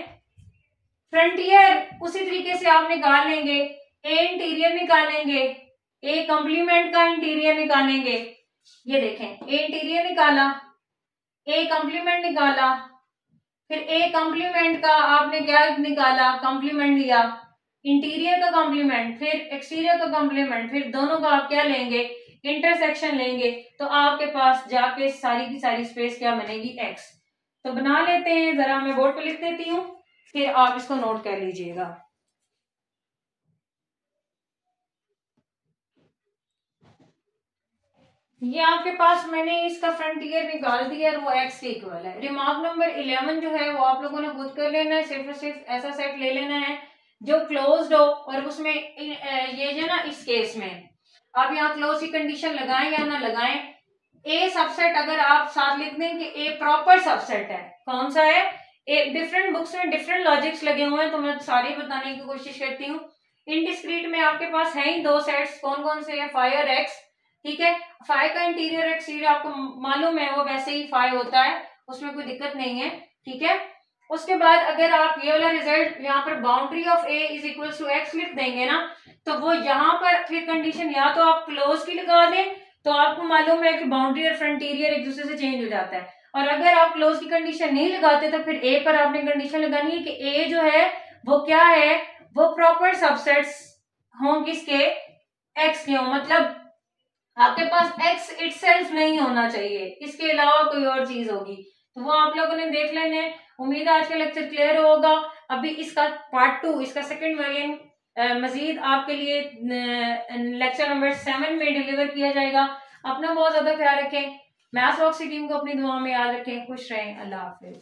फ्रंटियर उसी तरीके से आप निकाल लेंगे, ए इंटीरियर निकालेंगे, ए कॉम्प्लीमेंट का इंटीरियर निकालेंगे। ये देखें, ए इंटीरियर निकाला, ए कॉम्प्लीमेंट निकाला, फिर ए कॉम्प्लीमेंट का आपने क्या निकाला, कॉम्प्लीमेंट लिया, इंटीरियर का कॉम्प्लीमेंट, फिर एक्सटीरियर का कॉम्प्लीमेंट, फिर दोनों का आप क्या लेंगे, इंटरसेक्शन लेंगे, तो आपके पास जाके सारी की सारी स्पेस क्या बनेगी, एक्स। तो बना लेते हैं, जरा मैं बोर्ड पे लिख देती हूँ, फिर आप इसको नोट कर लीजिएगा। ये आपके पास मैंने इसका फ्रंटियर निकाल दिया और वो एक्स के इक्वल है। रिमार्क नंबर 11 जो है वो आप लोगों ने खुद कर लेना है, सिर्फ और सिर्फ ऐसा सेट ले लेना है जो क्लोज्ड हो और उसमें ये जो ना इस केस में आप यहाँ क्लोज की कंडीशन लगाएं या ना लगाएं, ए सबसेट अगर आप साथ लिख दें कि ए प्रॉपर सबसेट है, कौन सा है, एक डिफरेंट बुक्स में डिफरेंट लॉजिक्स लगे हुए हैं तो मैं सारे बताने की कोशिश करती हूँ। इनडिस्क्रीट में आपके पास है ही दो सेट्स, कौन कौन से है, फाई और एक्स, ठीक है। फाई का इंटीरियर एक्सटीरियर आपको मालूम है, वो वैसे ही फाई होता है, उसमें कोई दिक्कत नहीं है, ठीक है। उसके बाद अगर आप ये वाला रिजल्ट यहाँ पर boundary of A is equal to X लिख देंगे ना, तो वो यहाँ पर फिर कंडीशन या तो आप क्लोज की लगा दें तो आपको मालूम है कि बाउंड्री और फ्रंटियर एक दूसरे से चेंज हो जाता है, और अगर आप क्लोज की कंडीशन नहीं लगाते तो फिर ए पर आपने कंडीशन लगानी है कि ए जो है वो क्या है, वो प्रॉपर सबसेट्स हों किसके, एक्स के हों, मतलब आपके पास एक्स इटसेल्फ नहीं होना चाहिए, इसके अलावा कोई और चीज होगी, तो वो आप लोगों ने देख लेने। उम्मीद है आज का लेक्चर क्लियर होगा। अभी इसका पार्ट 2, इसका सेकंड वेरिएंट मजीद आपके लिए लेक्चर नंबर 7 में डिलीवर किया जाएगा। अपना बहुत ज्यादा ख्याल रखें, मैथ्स बॉक्स की टीम को अपनी दुआ में याद रखें, खुश रहें, अल्लाह हाफिज।